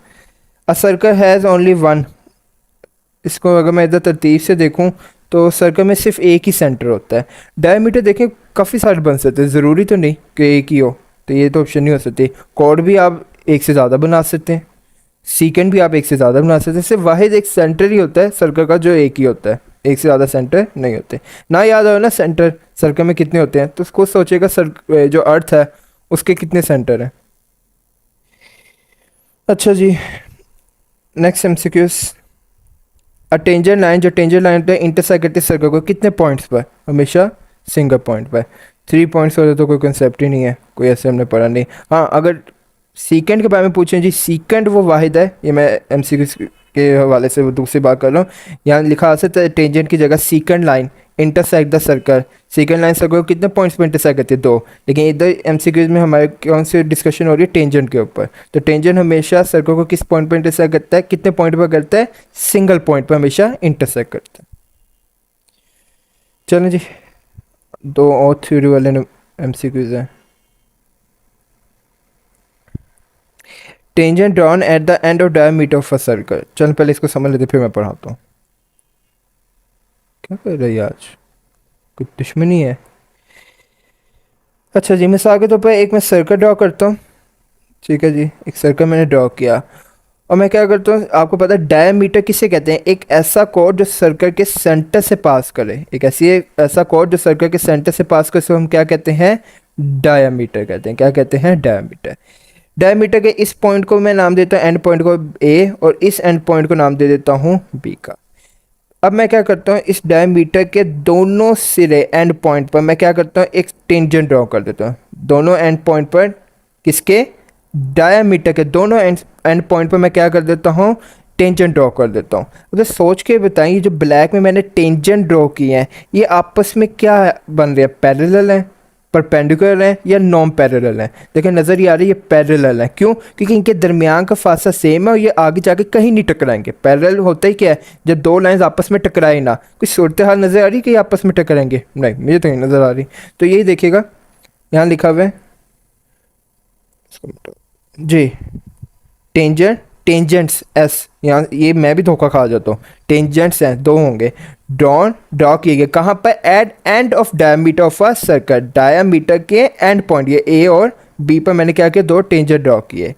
अ सर्कल हैज़ ओनली 1, इसको अगर मैं इधर तरतीब से देखूं तो सर्कल में सिर्फ एक ही सेंटर होता है। डायमीटर देखें काफ़ी सारे बन सकते हैं, ज़रूरी तो नहीं कि एक ही हो, तो ये तो ऑप्शन नहीं हो सकती। कॉर्ड भी आप एक से ज़्यादा बना सकते हैं, सीकेंड भी आप एक से ज़्यादा बना सकते हैं। सिर्फ वाहिद एक सेंटर ही होता है सर्कल का जो एक ही होता है, एक से ज़्यादा सेंटर नहीं होते। ना याद हो ना सेंटर सर्कल में कितने होते हैं, तो उसको सोचेगा जो अर्थ है उसके कितने सेंटर हैं। अच्छा जी, next MCQs. A tangent line, जो टेंजेंट लाइन होता है इंटरसेक्ट करती है सर्कल को कितने पॉइंट्स पर? हमेशा सिंगल पॉइंट पर। 3 पॉइंट्स होते तो कोई कंसेप्ट ही नहीं है, कोई ऐसे हमने पढ़ा नहीं। हाँ, अगर सीकेंड के बारे में पूछें जी, सीकेंड वो वाहिद है, ये मैं एमसीक्यू के हवाले से वो दूसरी बात कर रहा हूँ। यहाँ लिखा आ सकता है टेंजेंट की जगह सीकेंड line intersect the circle. Second line circle को कितने पॉइंट्स पे इंटरसेक्ट करती है? 2। लेकिन इधर एमसीक्यूज में हमारे कौन सी डिस्कशन हो रही है? टेंजेंट के ऊपर। तो टेंजेंट हमेशा सर्कल को किस पॉइंट पर इंटरसेक्ट करता है? कितने पॉइंट पर करता है? सिंगल पॉइंट पर हमेशा इंटरसेक्ट करता है। चलें जी, 2 और थ्योरी वाले एमसीक्यूज हैं। Tangent drawn at the end of diameter of a circle. चल पहले इसको समझ लेते फिर मैं पढ़ाता हूँ। क्या कर रही है आज, कुछ दुश्मनी है? अच्छा जी, मिसाल के तौर पर एक मैं सर्कल ड्रॉ करता हूँ। ठीक है जी, एक सर्कल मैंने ड्रॉ किया और मैं क्या करता हूँ, आपको पता है डायमीटर किसे कहते हैं? एक ऐसा कोड जो सर्कल के सेंटर से पास करे। एक ऐसा कोड जो सर्कल के सेंटर से पास करे, सो हम क्या कहते हैं? डायमीटर कहते हैं। क्या कहते हैं? डायमीटर। डायमीटर के इस पॉइंट को मैं नाम देता हूँ, एंड पॉइंट को ए, और इस एंड पॉइंट को नाम दे देता हूँ बी का। अब मैं क्या करता हूँ, इस डायमीटर के दोनों सिरे एंड पॉइंट पर मैं क्या करता हूँ, एक टेंजेंट ड्रॉ कर देता हूँ। दोनों एंड पॉइंट पर, किसके? डायमीटर के दोनों एंड पॉइंट पर मैं क्या कर देता हूँ? टेंजेंट ड्रॉ कर देता हूँ। अगर सोच के बताइए, जो ब्लैक में मैंने टेंजेंट ड्रॉ किए हैं, ये आपस में क्या बन रहे हैं? पैरेलल हैं, परपेंडिकुलर हैं, या नॉन पैरेलल हैं? देखिए नज़र ये आ रही है, ये पैरेलल है। क्यों? क्योंकि इनके दरमियान का फासला सेम है और ये आगे जाके कहीं नहीं टकराएंगे। पैरेलल होता ही क्या है? जब दो लाइंस आपस में टकराए ना। कुछ सूरत हाल नज़र आ रही कि ये आपस में टकराएंगे? नहीं, मुझे तो नहीं नज़र आ रही। तो यही देखिएगा, यहाँ लिखा हुआ है जी, टेंजेंट, टेंजेंट्स एस, यहाँ ये मैं भी धोखा खा जाता हूँ। टेंजेंट्स हैं, 2 होंगे। ड्रॉ किए गए कहाँ पर? At end of diameter of a circle. Diameter के एंड पॉइंट, ये ए और बी पर मैंने क्या किया? 2 टेंजेंट ड्रॉ किए।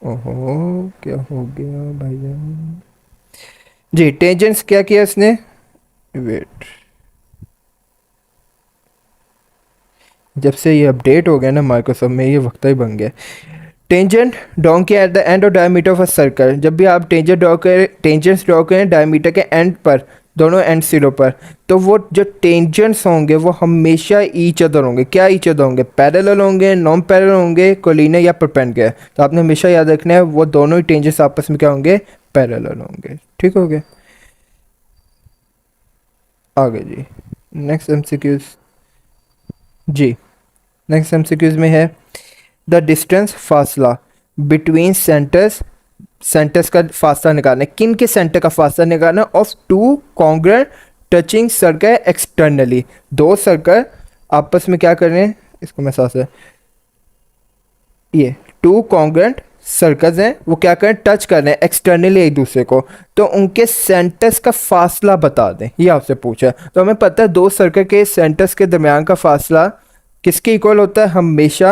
ओहो, क्या हो गया भाईजान जी? टेंजेंट्स क्या किया इसने? वेट, जब से ये अपडेट हो गया ना माइक्रोसॉफ्ट में, ये वक्त ही बन गया। टेंजेंट ड्रॉ किया at the end of diameter of a circle. जब भी आप टेंजेंट्स ड्रॉ करें डायमीटर के एंड पर, दोनों एंड सिरों पर, तो वो जो टेंजेंट्स होंगे वो हमेशा ईच अदर होंगे। क्या ईच अदर होंगे? पैरेलल होंगे, नॉन पैरेलल होंगे, कोलिनियर या परपेंडिकुलर। तो आपने हमेशा याद रखना है, वो दोनों ही टेंजेंट्स आपस में क्या होंगे? पैरेलल होंगे। ठीक हो गया? आगे जी, नेक्स्ट एमसीक्यूज जी। नेक्स्ट एमसीक्यूज में है द डिस्टेंस, फासला बिटवीन सेंटर्स। सेंटर्स का फासला निकालना है। किन के सेंटर का फासला निकालना? Of 2 congruent touching circle externally. 2 circle आपस में क्या कर रहे हैं? इसको मैं साथ, ये 2 कॉन्ग्रुएंट सर्कल्स हैं, वो क्या करें? टच कर रहे हैं एक्सटर्नली एक दूसरे को। तो उनके सेंटर्स का फासला बता दें, ये आपसे पूछा। तो हमें पता है 2 सर्कल के सेंटर्स के दरमियान का फासला किसके इक्वल होता है? हमेशा,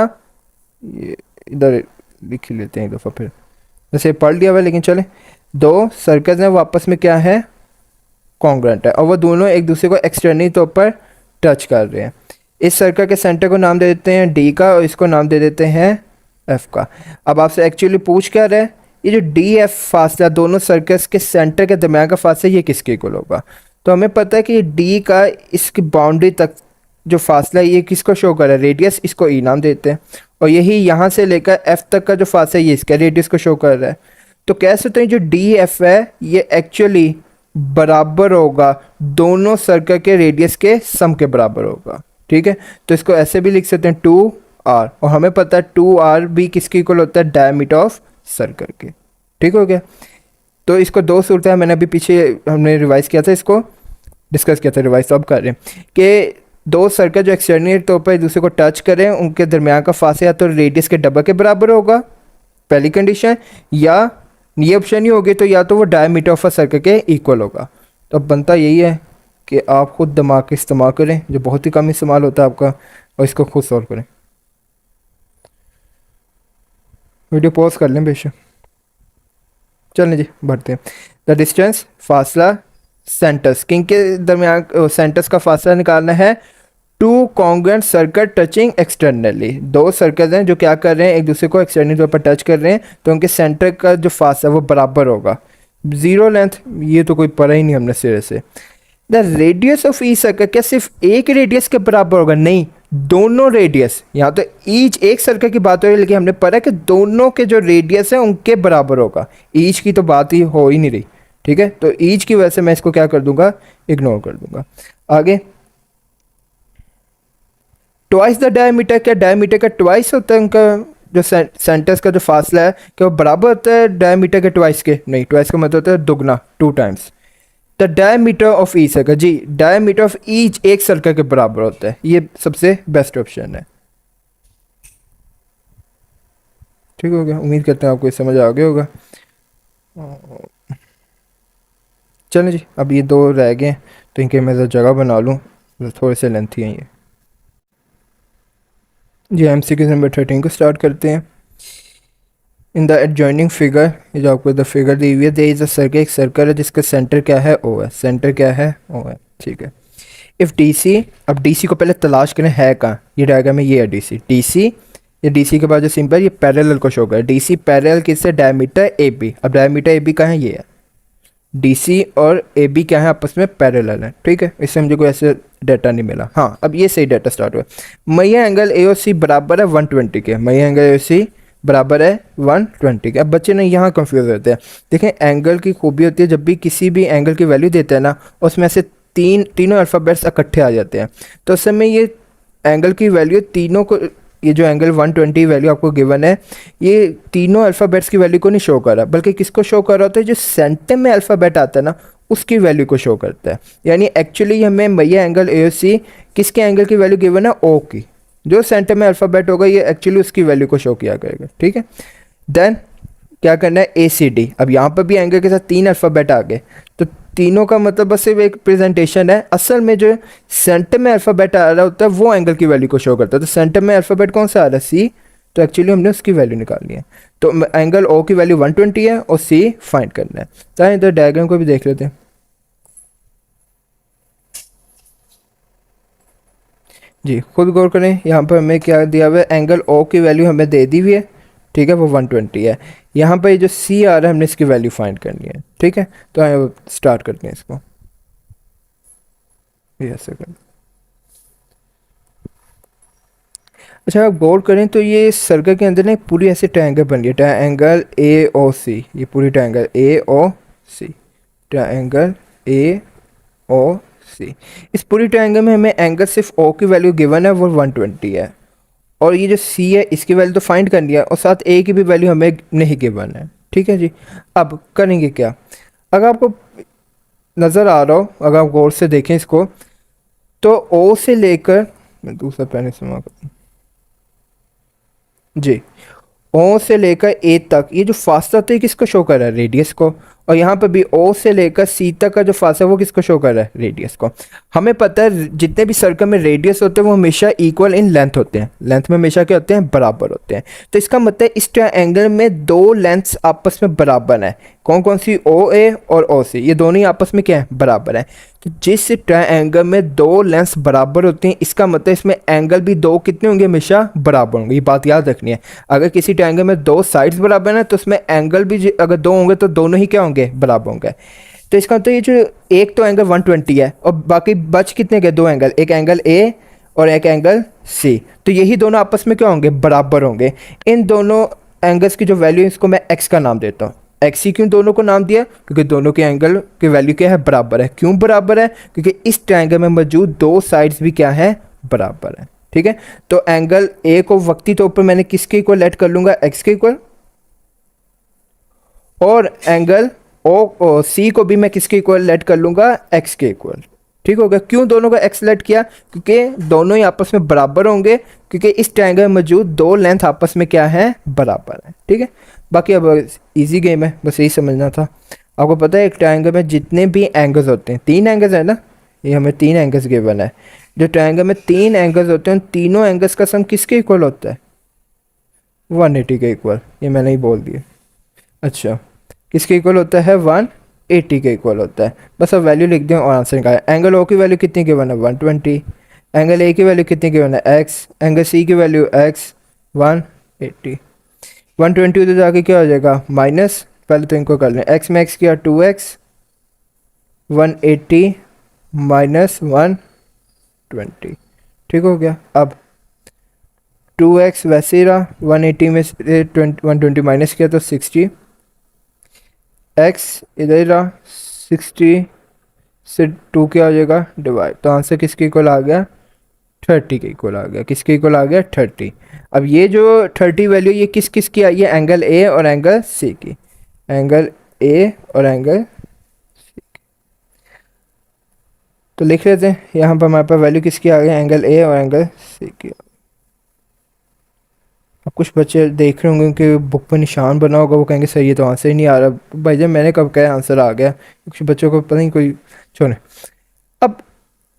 ये इधर लिख लेते हैं एक दफ़ा, फिर वैसे पढ़ लिया हुआ, लेकिन चले। 2 सर्कल्स हैं, वो आपस में क्या है? कॉन्ग्रुएंट है, और वो दोनों एक दूसरे को एक्सटर्नली तौर पर टच कर रहे हैं। इस सर्कल के सेंटर को नाम दे देते हैं डी का, और इसको नाम दे देते हैं एफ का। अब आपसे एक्चुअली पूछ क्या रहा है? ये जो डी एफ फासला दोनों सर्कल्स के सेंटर के दरमियान का फासला, ये किसके इक्वल होगा? तो हमें पता है कि डी का इसकी बाउंड्री तक जो फासला है, ये किसको शो कर रहा है? रेडियस। इसको ई नाम देते हैं। और यही यहाँ से लेकर एफ तक का जो फासला है, ये इसका रेडियस को शो कर रहा है। तो कह सकते हैं जो डी एफ है, ये एक्चुअली बराबर होगा दोनों सर्कल के रेडियस के सम के बराबर होगा। ठीक है, तो इसको ऐसे भी लिख सकते हैं 2 आर, और हमें पता है 2 आर भी किसके इक्वल होता है? डायमीटर ऑफ सर्कल के। ठीक हो गया? तो इसको 2 सूरत है, मैंने अभी पीछे हमने रिवाइज किया था, इसको डिस्कस किया था, रिवाइज तो अब कर रहे हैं कि 2 सर्कल जो एक्सटर्नल तौर पर एक दूसरे को टच करें, उनके दरमियान का फासला या तो रेडियस के डबल के बराबर होगा, पहली कंडीशन, या ये ऑप्शन ही होगी तो या तो वो डायमीटर ऑफ अ सर्कल के इक्वल होगा। तो अब बनता यही है कि आप खुद दिमाग का इस्तेमाल करें, जो बहुत ही कम इस्तेमाल होता है आपका, और इसको खुद सॉल्व करें। वीडियो पॉज कर लें बेशक। चलें जी, बढ़ते हैं। द डिस्टेंस, फासला, सेंटर्स, किन के दरमियान सेंटर्स का फासला निकालना है? Two congruent circle touching externally, दो सर्कल हैं जो क्या कर रहे हैं, एक दूसरे को एक्सटर्नली तौर पर टच कर रहे हैं, तो उनके सेंटर का जो फासला है वो बराबर होगा। जीरो लेंथ, ये तो कोई पढ़ा ही नहीं हमने सिरे से। The radius of each circle, क्या सिर्फ एक रेडियस के बराबर होगा? नहीं, दोनों रेडियस। यहाँ तो ईच एक सर्कल की बात हो रही है, लेकिन हमने पढ़ा कि दोनों के जो रेडियस है उनके बराबर होगा। ईच की तो बात ही हो ही नहीं रही, ठीक है। तो ईच की वजह से मैं इसको क्या कर दूंगा, इग्नोर कर दूंगा। आगे, ट्वाइस द डायमीटर, क्या डायमीटर का ट्वाइस होता है उनका जो सेंटर्स का जो फासला है, क्या वो बराबर होता है डायमीटर के ट्वाइस के? नहीं, ट्वाइस का मतलब होता है दुगना, two times. The diameter of each circle, जी डायमीटर ऑफ ईच एक सर्कल के बराबर होता है, ये सबसे बेस्ट ऑप्शन है। ठीक हो गया, उम्मीद करते हैं आपको समझ आ गया होगा। चलें जी, अब ये दो रह गए तो इनके मैं जगह बना लूँ, थोड़े से लेंथी हैं ये। जी एमसीक्यू नंबर 13 को स्टार्ट करते हैं। इन द एडजॉइनिंग फिगर, ये जो आपको द फिगर दी हुई है, दे इज अ सर्कल, एक सर्कल है जिसका सेंटर क्या है, ओ है। सेंटर क्या है, ओ है, ठीक है। इफ़ डी सी, अब डी सी को पहले तलाश करें है कहाँ, ये डायग्राम में ये है डी सी। डी सी, ये डी सी के बाद जो सिंपल ये पैरेलल को शो कर, डी सी पैरेलल किससे, डायमीटर ए बी। अब डायमीटर ए बी कहाँ है, ये है। डी सी और ए बी क्या है, आपस में पैरेलल है, ठीक है। इससे मुझे कोई ऐसे डाटा नहीं मिला। हाँ, अब ये सही डाटा स्टार्ट हुआ। मैया एंगल ए और सी बराबर है 120 के, मैया एंगल ए और सी बराबर है 120 के। अब बच्चे ने यहाँ कंफ्यूज होते हैं। देखें, एंगल की खूबी होती है, जब भी किसी भी एंगल की वैल्यू देते हैं ना, उसमें से तीनों अल्फ़ाबेट्स इकट्ठे आ जाते हैं। तो उस समय ये एंगल की वैल्यू तीनों को, ये जो एंगल 120 वैल्यू आपको गिवन है, ये तीनों अल्फ़ाबेट्स की वैल्यू को नहीं शो कर रहा, बल्कि किसको शो कर रहा होता है, जो सेंटर में अल्फ़ाबेट आता है ना, उसकी वैल्यू को शो करता है। यानी एक्चुअली हमें मैया एंगल ए सी किसके एंगल की वैल्यू गिवन है, ओ की। जो सेंटर में अल्फ़ाबेट होगा ये एक्चुअली उसकी वैल्यू को शो किया करेगा, ठीक है। देन क्या करना है, ए सी डी। अब यहाँ पर भी एंगल के साथ तीन अल्फ़ाबेट आ गए, तो तीनों का मतलब बस सिर्फ एक प्रेजेंटेशन है। असल में जो सेंटर में अल्फ़ाबेट आ रहा होता है वो एंगल की वैल्यू को शो करता है। तो सेंटर में अल्फ़ाबेट कौन सा आ रहा है, सी, तो एक्चुअली हमने उसकी वैल्यू निकालनी है। तो एंगल ओ की वैल्यू 120 है और सी फाइंड करना है। तो इधर डायग्राम को भी देख लेते हैं। जी खुद गौर करें, यहाँ पर हमें क्या दिया हुआ है, एंगल ओ की वैल्यू हमें दे दी हुई है, ठीक है, वो 120 है। यहाँ पर ये जो सी आ रहा है हमने इसकी वैल्यू फाइंड करनी है, ठीक है। तो आइए स्टार्ट करते हैं इसको, ये ऐसे कर। अच्छा, आप गौर करें तो ये सर्कल के अंदर ना एक पूरी ऐसे ट्रायंगल बन गया, ट्रायंगल ए ओ सी, ये पूरी triangle A O C, triangle A ओ सी। इस पूरी ट्रायंगल में हमें एंगल सिर्फ ओ की वैल्यू गिवन है, वो 120 है, और ये जो सी है इसकी वैल्यू तो फाइंड करनी है, और साथ ए की भी वैल्यू हमें नहीं गिवन है, ठीक है जी। अब करेंगे क्या, अगर आपको नज़र आ रहा हो, अगर आप गौर से देखें इसको, तो ओ से लेकर, मैं दूसरा पेन इस्तेमाल करूँ जी, ओ से लेकर ए तक ये जो फासला होता है किसको शो कर रहा है, रेडियस को। और यहाँ पर भी ओ से लेकर सी तक का जो फासला है वो किसको शो कर रहा है, रेडियस को। हमें पता है जितने भी सर्कल में रेडियस होते हैं वो हमेशा इक्वल इन लेंथ होते हैं, लेंथ में हमेशा क्या होते हैं, बराबर होते हैं। तो इसका मतलब है इस ट्रायंगल में दो लेंथ्स आपस में बराबर हैं। कौन कौन सी, ओ ए और ओ सी, ये दोनों ही आपस में क्या है, बराबर हैं। तो जिस ट्रायंगल में दो लेंथ्स बराबर होती हैं, इसका मतलब इसमें एंगल भी दो कितने होंगे, हमेशा बराबर होंगे। ये बात याद रखनी है। अगर किसी ट्रायंगल में दो साइड्स बराबर हैं तो उसमें एंगल भी अगर दो होंगे तो दोनों ही क्या होंगे, बराबर होंगे। तो इसका मतलब ये जो एक तो एंगल 120 है और बाकी बच कितने के, दो एंगल, एक एंगल ए और एक एंगल सी, तो यही दोनों आपस में क्या होंगे, बराबर होंगे। इन दोनों एंगल्स की जो वैल्यू है इसको मैं एक्स का नाम देता हूँ। एक्स ही क्यों दोनों को नाम दिया, क्योंकि दोनों के एंगल की वैल्यू क्या है, बराबर है। क्यों बराबर है, क्योंकि इस ट्रायंगल में मौजूद दो साइड्स भी क्या है, बराबर है, ठीक है। तो एंगल ए को वक्ती तौर पर मैंने किसके इक्वल लेट कर लूँगा, एक्स के इक्वल, और एंगल ओ सी को भी मैं किसके इक्वल लेट कर लूँगा, एक्स के इक्वल, ठीक हो गया। क्यों दोनों को एक्स लेट किया, क्योंकि दोनों ही आपस में बराबर होंगे, क्योंकि इस ट्रायंगल में मौजूद दो लेंथ आपस में क्या है, बराबर है, ठीक है। बाकी अब इजी गेम है, बस यही समझना था। आपको पता है एक ट्रायंगल में जितने भी एंगल्स होते हैं, तीन एंगल्स है ना, ये हमें तीन एंगल्स गिवन है। जो ट्रायंगल में तीन एंगल्स होते हैं, तीनों एंगल्स का सम किसके इक्वल होता है, 180 के इक्वल। ये मैंने ही बोल दिया। अच्छा, किसके इक्वल होता है, 180 के इक्वल होता है। बस अब वैल्यू लिख दें और आंसर निकालें। एंगल ओ की वैल्यू कितनी गिवन है, 120। एंगल ए की वैल्यू कितनी गिवन है एक्स, एंगल सी की वैल्यू एक्स 180, 120 उधर जाके क्या हो जाएगा माइनस, पहले तो इनको कर लें, एक्स में एक्स किया 2x, 180 माइनस 120, ठीक हो गया। अब 2x वैसे ही रहा, 180 में से 120 माइनस किया तो 60, x इधर ही रहा, 60 से 2 क्या हो जाएगा डिवाइड, तो आंसर किसके इक्वल आ गया 30 के इक्वल आ गया, किसके इक्वल आ गया 30। अब ये जो 30 वैल्यू ये किस किस की आई है, एंगल ए और एंगल सी की, एंगल ए और एंगल सी की। तो लिख लेते हैं यहाँ पर हमारे पास वैल्यू किसकी आ गई, एंगल ए और एंगल सी की। अब कुछ बच्चे देख रहे होंगे कि बुक पर निशान बना होगा, वो कहेंगे सर ये तो आंसर ही नहीं आ रहा, भाई जब मैंने कब कहा आंसर आ गया, कुछ बच्चों को पता नहीं कोई छोड़े। अब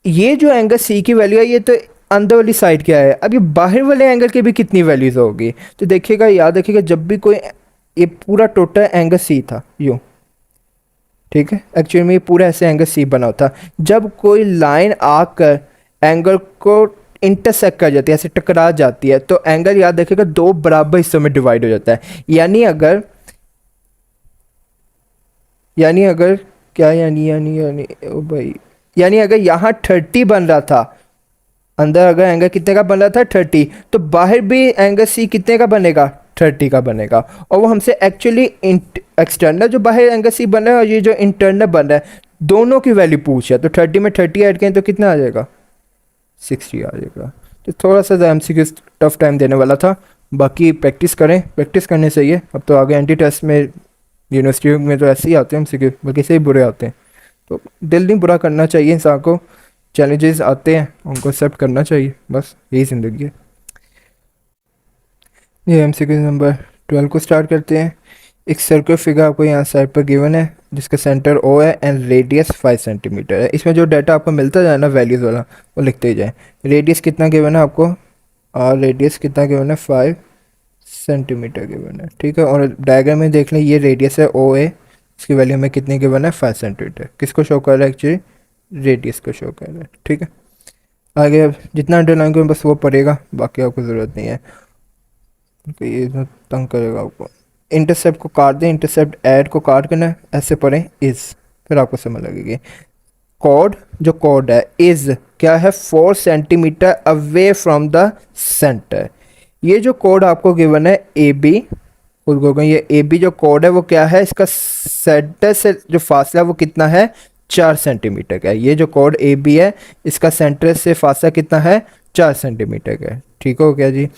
ये जो एंगल सी की वैल्यू है ये तो अंदर वाली साइड क्या है, अब ये बाहर वाले एंगल की भी कितनी वैल्यूज होगी, तो देखिएगा याद रखिएगा जब भी कोई, ये पूरा टोटल एंगल सी था यूँ, ठीक है, एक्चुअली में ये पूरा ऐसे एंगल सी बना होता, जब कोई लाइन आकर एंगल को इंटरसेक्ट कर जाती है, ऐसे टकरा जाती है, तो एंगल याद रखिएगा दो बराबर हिस्सों में डिवाइड हो जाता है। यानी अगर क्या यानी ओ भाई, यानी अगर यहाँ 30 बन रहा था, अंदर अगर एंगल कितने का बन रहा था 30, तो बाहर भी एंगल सी कितने का बनेगा 30 का बनेगा, और वो हमसे एक्चुअली एक्सटर्नल जो बाहर एंगल सी बन रहा है और ये जो इंटरनल बन रहा है दोनों की वैल्यू पूछ है, तो 30 में 30 ऐड करें तो कितना आ जाएगा 60 आ जाएगा। तो थोड़ा सा एमसीक्यू टफ टाइम देने वाला था, बाकी प्रैक्टिस करें, प्रैक्टिस करने से ही है, अब तो आगे एंटी टेस्ट में यूनिवर्सिटी में तो ऐसे ही आते हैं एमसीक्यू, बल्कि से ही बुरे आते हैं, तो दिल नहीं बुरा करना चाहिए इंसान को, चैलेंजेस आते हैं उनको एक्सेप्ट करना चाहिए, बस यही ज़िंदगी है। ये एमसीक्यू नंबर 12 को स्टार्ट करते हैं। एक सर्कुलर फिगर आपको यहाँ साइड पर गिवन है जिसका सेंटर ओ है एंड रेडियस 5 सेंटीमीटर है। इसमें जो डाटा आपको मिलता जाए ना वैल्यूज़ वाला वो लिखते ही जाए। रेडियस कितना गिवन है आपको, और रेडियस कितना गिवन है 5 सेंटीमीटर गिवन है, ठीक है। और डायग्राम में देख लें ये रेडियस है ओ ए, इसकी वैल्यू हमें कितनी गिवन है 5 सेंटीमीटर, किसको शो कर रहा है एक्चुअली रेडियस को शो कर रहा है, ठीक है। आगे अब जितना अंडरलाइन करें बस वो पड़ेगा, बाकी आपको ज़रूरत नहीं है, ये तंग करेगा आपको। इंटरसेप्ट को काट दें, इंटरसेप्ट ऐड को काट करना ऐसे पढ़ें इज़, फिर आपको समझ लगेगी। कॉर्ड जो कॉर्ड है इज़ क्या है 4 centimetre away from the centre. ये जो कॉर्ड आपको गिवन है ए बी, ये ए बी जो कॉर्ड है वो क्या है, इसका सेंटर से जो फासला वो कितना है 4 सेंटीमीटर का है। ये जो कॉर्ड ए बी है इसका सेंटर से फासला कितना है 4 सेंटीमीटर का है, ठीक हो गया जी।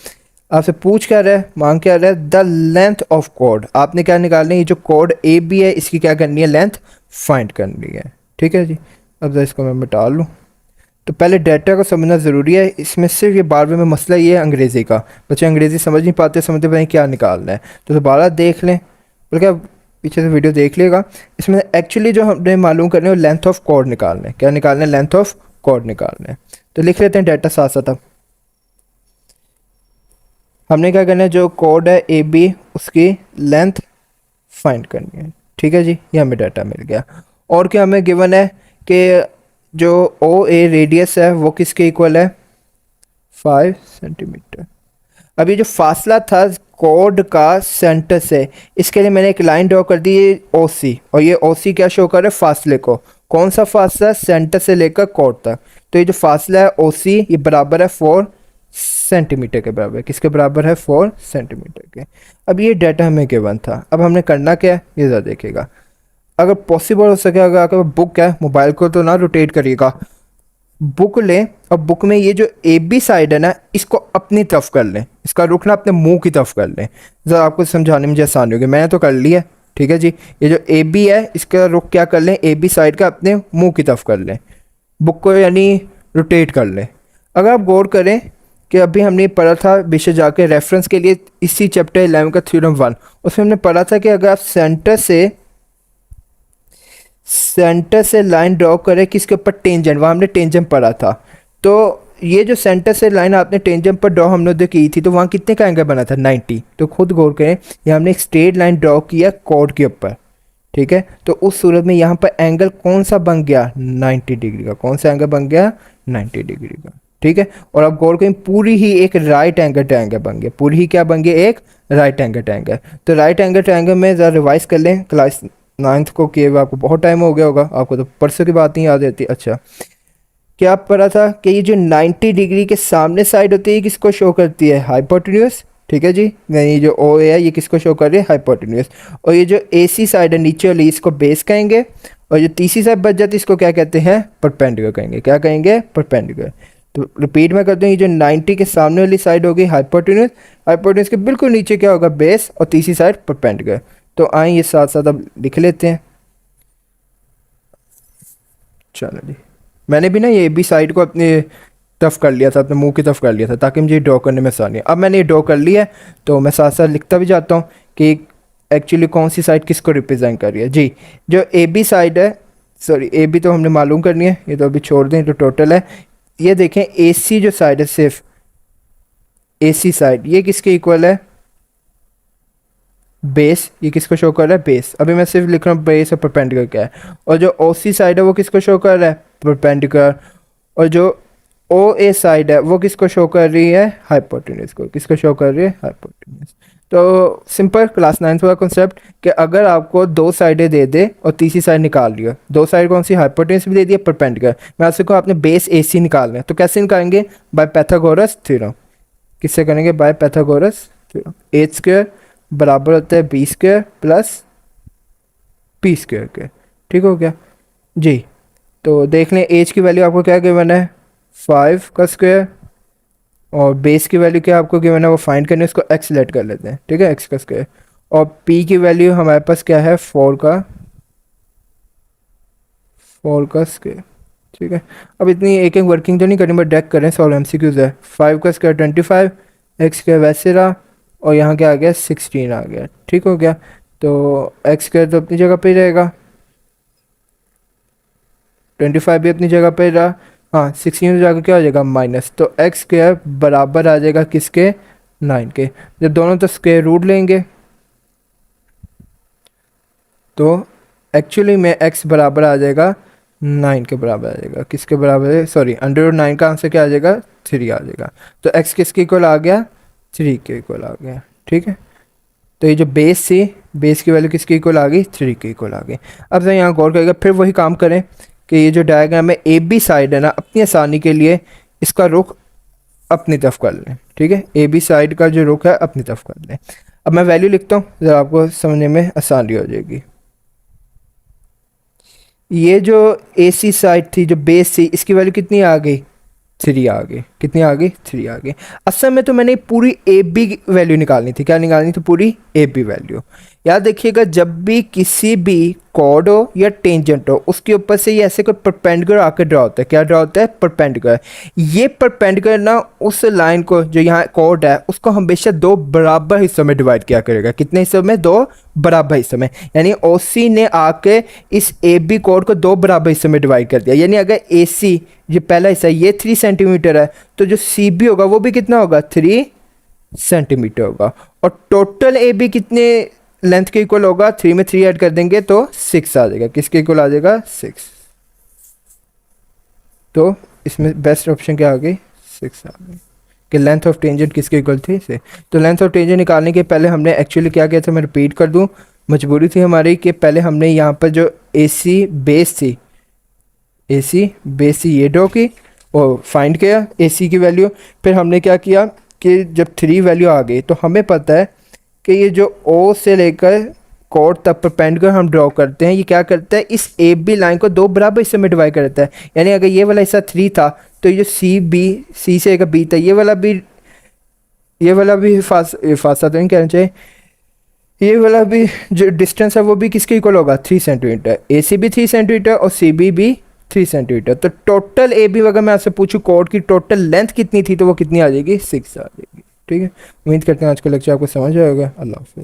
आपसे पूछ क्या रहा है, मांग क्या रहा है, द लेंथ ऑफ कॉर्ड, आपने क्या निकालनी है, ये जो कॉर्ड ए बी है इसकी क्या करनी है लेंथ फाइंड करनी है, ठीक है जी। अब जरा इसको मैं मिटा लूँ, तो पहले डाटा को समझना ज़रूरी है, इसमें सिर्फ ये 12वें में मसला ये है अंग्रेज़ी का, बच्चे अंग्रेज़ी समझ नहीं पाते, समझते पता नहीं क्या निकालना है, तो दोबारा देख लें, बल्कि पीछे से वीडियो देख लेगा। इसमें एक्चुअली जो हमने मालूम करना है वो लेंथ ऑफ कॉर्ड निकालना है, क्या निकालना है लेंथ ऑफ कॉर्ड निकालना है। तो लिख लेते हैं डाटा साथ साथ। अब हमने क्या करना है, जो कोड है ए बी उसकी लेंथ फाइंड करनी है, ठीक है जी, ये हमें डाटा मिल गया। और क्या हमें गिवन है कि जो ओ ए रेडियस है वो किसके इक्वल है 5 सेंटीमीटर। अब ये जो फासला था कोड का सेंटर से, इसके लिए मैंने एक लाइन ड्रॉ कर दी ओ सी, और ये ओ सी क्या शो कर रहा है फासले को, कौन सा फासला सेंटर से लेकर कोड तक, तो ये जो फासला है ओ सी ये बराबर है 4 सेंटीमीटर के बराबर, किसके बराबर है 4 सेंटीमीटर के। अब ये डाटा हमें गिवन था, अब हमने करना क्या है ये ज़रा देखिएगा, अगर पॉसिबल हो सके अगर बुक है मोबाइल को तो ना रोटेट करिएगा, बुक लें और बुक में ये जो ए बी साइड है ना इसको अपनी तरफ कर लें, इसका रुख ना अपने मुंह की तरफ कर लें, ज़रा आपको समझाने में आसानी होगी, मैंने तो कर लिया, ठीक है जी। ये जो ए बी है इसका रुख क्या कर लें, ए बी साइड का अपने मुंह की तरफ कर लें, बुक को यानी रोटेट कर लें। अगर आप गौर करें कि अभी हमने पढ़ा था पीछे जाके रेफरेंस के लिए इसी चैप्टर 11 का थ्योरम 1, उसमें हमने पढ़ा था कि अगर आप सेंटर से लाइन ड्रॉ करें किसके ऊपर टेंजेंट, वहाँ हमने टेंजेंट पढ़ा था, तो ये जो सेंटर से लाइन आपने टेंजेंट पर ड्रॉ हमने उधर की थी तो वहाँ कितने का एंगल बना था 90। तो खुद गौर करें यहाँ हमने एक स्ट्रेट लाइन ड्रॉ किया कॉर्ड के ऊपर, ठीक है, तो उस सूरत में यहाँ पर एंगल कौन सा बन गया 90 डिग्री का, कौन सा एंगल बन गया 90 डिग्री का, ठीक है। और अब गौर करें पूरी ही एक राइट एंगल ट्रायंगल बन गया, पूरी ही क्या बन गई, एक राइट एंगल ट्रायंगल। तो राइट एंगल ट्रायंगल में ज़रा रिवाइज कर लें, क्लास 9th को किए हुए आपको बहुत टाइम हो गया होगा, आपको तो परसों की बात नहीं याद रहती। अच्छा, क्या पढ़ा था कि ये जो 90 डिग्री के सामने साइड होती है किसको शो करती है, हाइपोटेन्यूज। ठीक है जी, ये जो ओ ए है ये किसको शो कर रही है, हाइपोटेन्यूज। और ये जो ए सी साइड है नीचे वाली इसको बेस कहेंगे, और जो तीसरी साइड बच जाती है इसको क्या कहते हैं, परपेंडिकुलर कहेंगे। क्या कहेंगे, परपेंडिकुलर। तो रिपीट में करते हैं, ये जो 90 के सामने वाली साइड होगी हाइपोटेन्यूज, हाइपोटेन्यूज के बिल्कुल नीचे क्या होगा, बेस, और तीसरी साइड परपेंडिकुलर। तो आए ये साथ साथ अब लिख लेते हैं। चलो जी, मैंने भी ना ये बी साइड को अपने तरफ कर लिया था, अपने मुंह की तरफ कर लिया था ताकि मुझे ड्रॉ करने में आसानी है। अब मैंने ये ड्रॉ कर लिया है तो मैं साथ साथ लिखता भी जाता हूँ कि एक्चुअली कौन सी साइड किसको रिप्रेजेंट कर रही है। जी, जो ए बी साइड है, सॉरी ए बी तो हमने मालूम करनी है, ये तो अभी छोड़ दें, तो टोटल है। ये देखें ए सी जो साइड है, सिर्फ ए सी साइड ये किसके इक्वल है, बेस। ये किसको शो कर रहा है, बेस। अभी मैं सिर्फ लिख रहा हूँ बेस और परपेंडिकुलर क्या है। और जो ओ सी साइड है वो किसको शो कर रहा है, परपेंडिकुलर। और जो ओ ए साइड है वो किसको शो कर रही है, हाइपोटेन्यूज को। किसको शो कर रही है, हाइपोटेन्यूज। तो सिंपल क्लास 9th का कॉन्सेप्ट कि अगर आपको दो साइडें दे दे और तीसरी साइड निकाल रही हो, दो साइड कौन सी, हाइपोटेन्यूज भी दे दी है, परपेंडिकुलर। मैं आपसे कहूँ आपने बेस ए सी निकालना है, तो कैसे निकालेंगे, बाय पैथागोरस थ्योरम। किससे करेंगे, by Pythagoras theorem. A square बराबर होता है B square plus P square के। ठीक हो गया जी। तो देख लें एज की वैल्यू आपको क्या गिवन है, 5 का स्क्वायर, और बेस की वैल्यू क्या आपको गिवन है वो फाइंड करने, उसको एक्स सेलेक्ट कर लेते हैं। ठीक है, एक्स का स्क्वायर। और पी की वैल्यू हमारे पास क्या है, 4 का स्क्वायर। ठीक है, अब इतनी एक एक वर्किंग तो नहीं करनी, बट डायरेक्ट करें, सॉल्व एमसीक्यूज है। 5 का स्क्वायर 25, एक्स स्क्वायर वैसे रहा, और यहाँ क्या आ गया, 16 आ गया। ठीक हो गया। तो एक्स स्क्वायर तो अपनी जगह पे ही रहेगा, 25 भी अपनी जगह पे रहा, हाँ 16 जाकर क्या हो जाएगा, माइनस। तो एक्स स्क्वायर बराबर आ जाएगा किसके, 9 के। जब दोनों तो स्क्वायर रूट लेंगे तो एक्चुअली में एक्स बराबर आ जाएगा 9 के बराबर आ जाएगा। किसके बराबर है, सॉरी √9 का आंसर क्या आ जाएगा, 3 आ जाएगा। तो एक्स किसके इक्वल आ गया, 3 के इक्वल आ गया। ठीक है, तो ये जो बेस थी, बेस की वैल्यू किसके इक्वल आ गई, 3 के इक्वल आ गई। अब जरा यहाँ गौर करेगा, फिर वही काम करें कि ये जो डायग्राम है ए बी साइड है ना, अपनी आसानी के लिए इसका रुख अपनी तरफ कर लें। ठीक है, ए बी साइड का जो रुख है अपनी तरफ कर लें। अब मैं वैल्यू लिखता हूँ, ज़रा आपको समझने में आसानी हो जाएगी। ये जो ए सी साइड थी, जो बेस थी, इसकी वैल्यू कितनी आ गई, 3 आ गई। कितनी आ गई, 3 आ गई। असल में तो मैंने पूरी ए बी वैल्यू निकालनी थी। क्या निकालनी थी, पूरी ए बी वैल्यू। याद देखिएगा, जब भी किसी भी कॉर्ड हो या टेंजेंट हो, उसके ऊपर से ये ऐसे कोई परपेंडिकुलर आकर ड्रा होता है। क्या ड्रा होता है, परपेंडिकुलर। ये परपेंडिकुलर ना उस लाइन को, जो यहाँ कॉर्ड है, उसको हमेशा दो बराबर हिस्सों में डिवाइड किया करेगा। कितने हिस्सों में, दो बराबर हिस्सों में। यानी ओ सी ने आके इस ए बी कॉर्ड को दो बराबर हिस्सों में डिवाइड कर दिया। यानी अगर ए सी जो पहला हिस्सा ये 3 सेंटीमीटर है, तो जो सी बी होगा वो भी कितना होगा, 3 सेंटीमीटर होगा। और टोटल ए बी कितने लेंथ के इक्वल होगा, 3 में 3 ऐड कर देंगे तो 6 आ जाएगा। किसके इक्वल आ जाएगा, 6। तो इसमें बेस्ट ऑप्शन क्या आ गई, 6 आ गई कि लेंथ ऑफ टेंजेंट किसके इक्वल थी, से। तो लेंथ ऑफ टेंजेंट निकालने के पहले हमने एक्चुअली क्या किया था, मैं रिपीट कर दूं, मजबूरी थी हमारी कि पहले हमने यहाँ पर जो ए सी बेस थी, ए सी बेस थी, ये ड्रॉ की और फाइंड किया ए सी की वैल्यू। फिर हमने क्या किया कि जब 3 वैल्यू आ गई तो हमें पता है कि ये जो ओ से लेकर कॉर्ड तक परपेंडिकुलर हम ड्रॉ करते हैं, ये क्या करता है, इस ए बी लाइन को दो बराबर हिस्से में डिवाइड करता है। यानी अगर ये वाला हिस्सा 3 था तो ये जो सी बी, सी से एक बी था, ये वाला भी फासला तो नहीं कहना चाहिए, ये वाला भी जो डिस्टेंस है वो भी किसके इक्वल होगा, 3 सेंटीमीटर। ए सी भी 3 सेंटीमीटर और सी बी भी 3 सेंटीमीटर। तो टोटल ए बी अगर मैं आपसे पूछूं कॉर्ड की टोटल लेंथ कितनी थी, तो वो कितनी आ जाएगी, 6 आ जाएगी। ठीक है, उम्मीद करते हैं आज का लेक्चर आपको समझ आएगा। अल्लाह हाफ़िज़।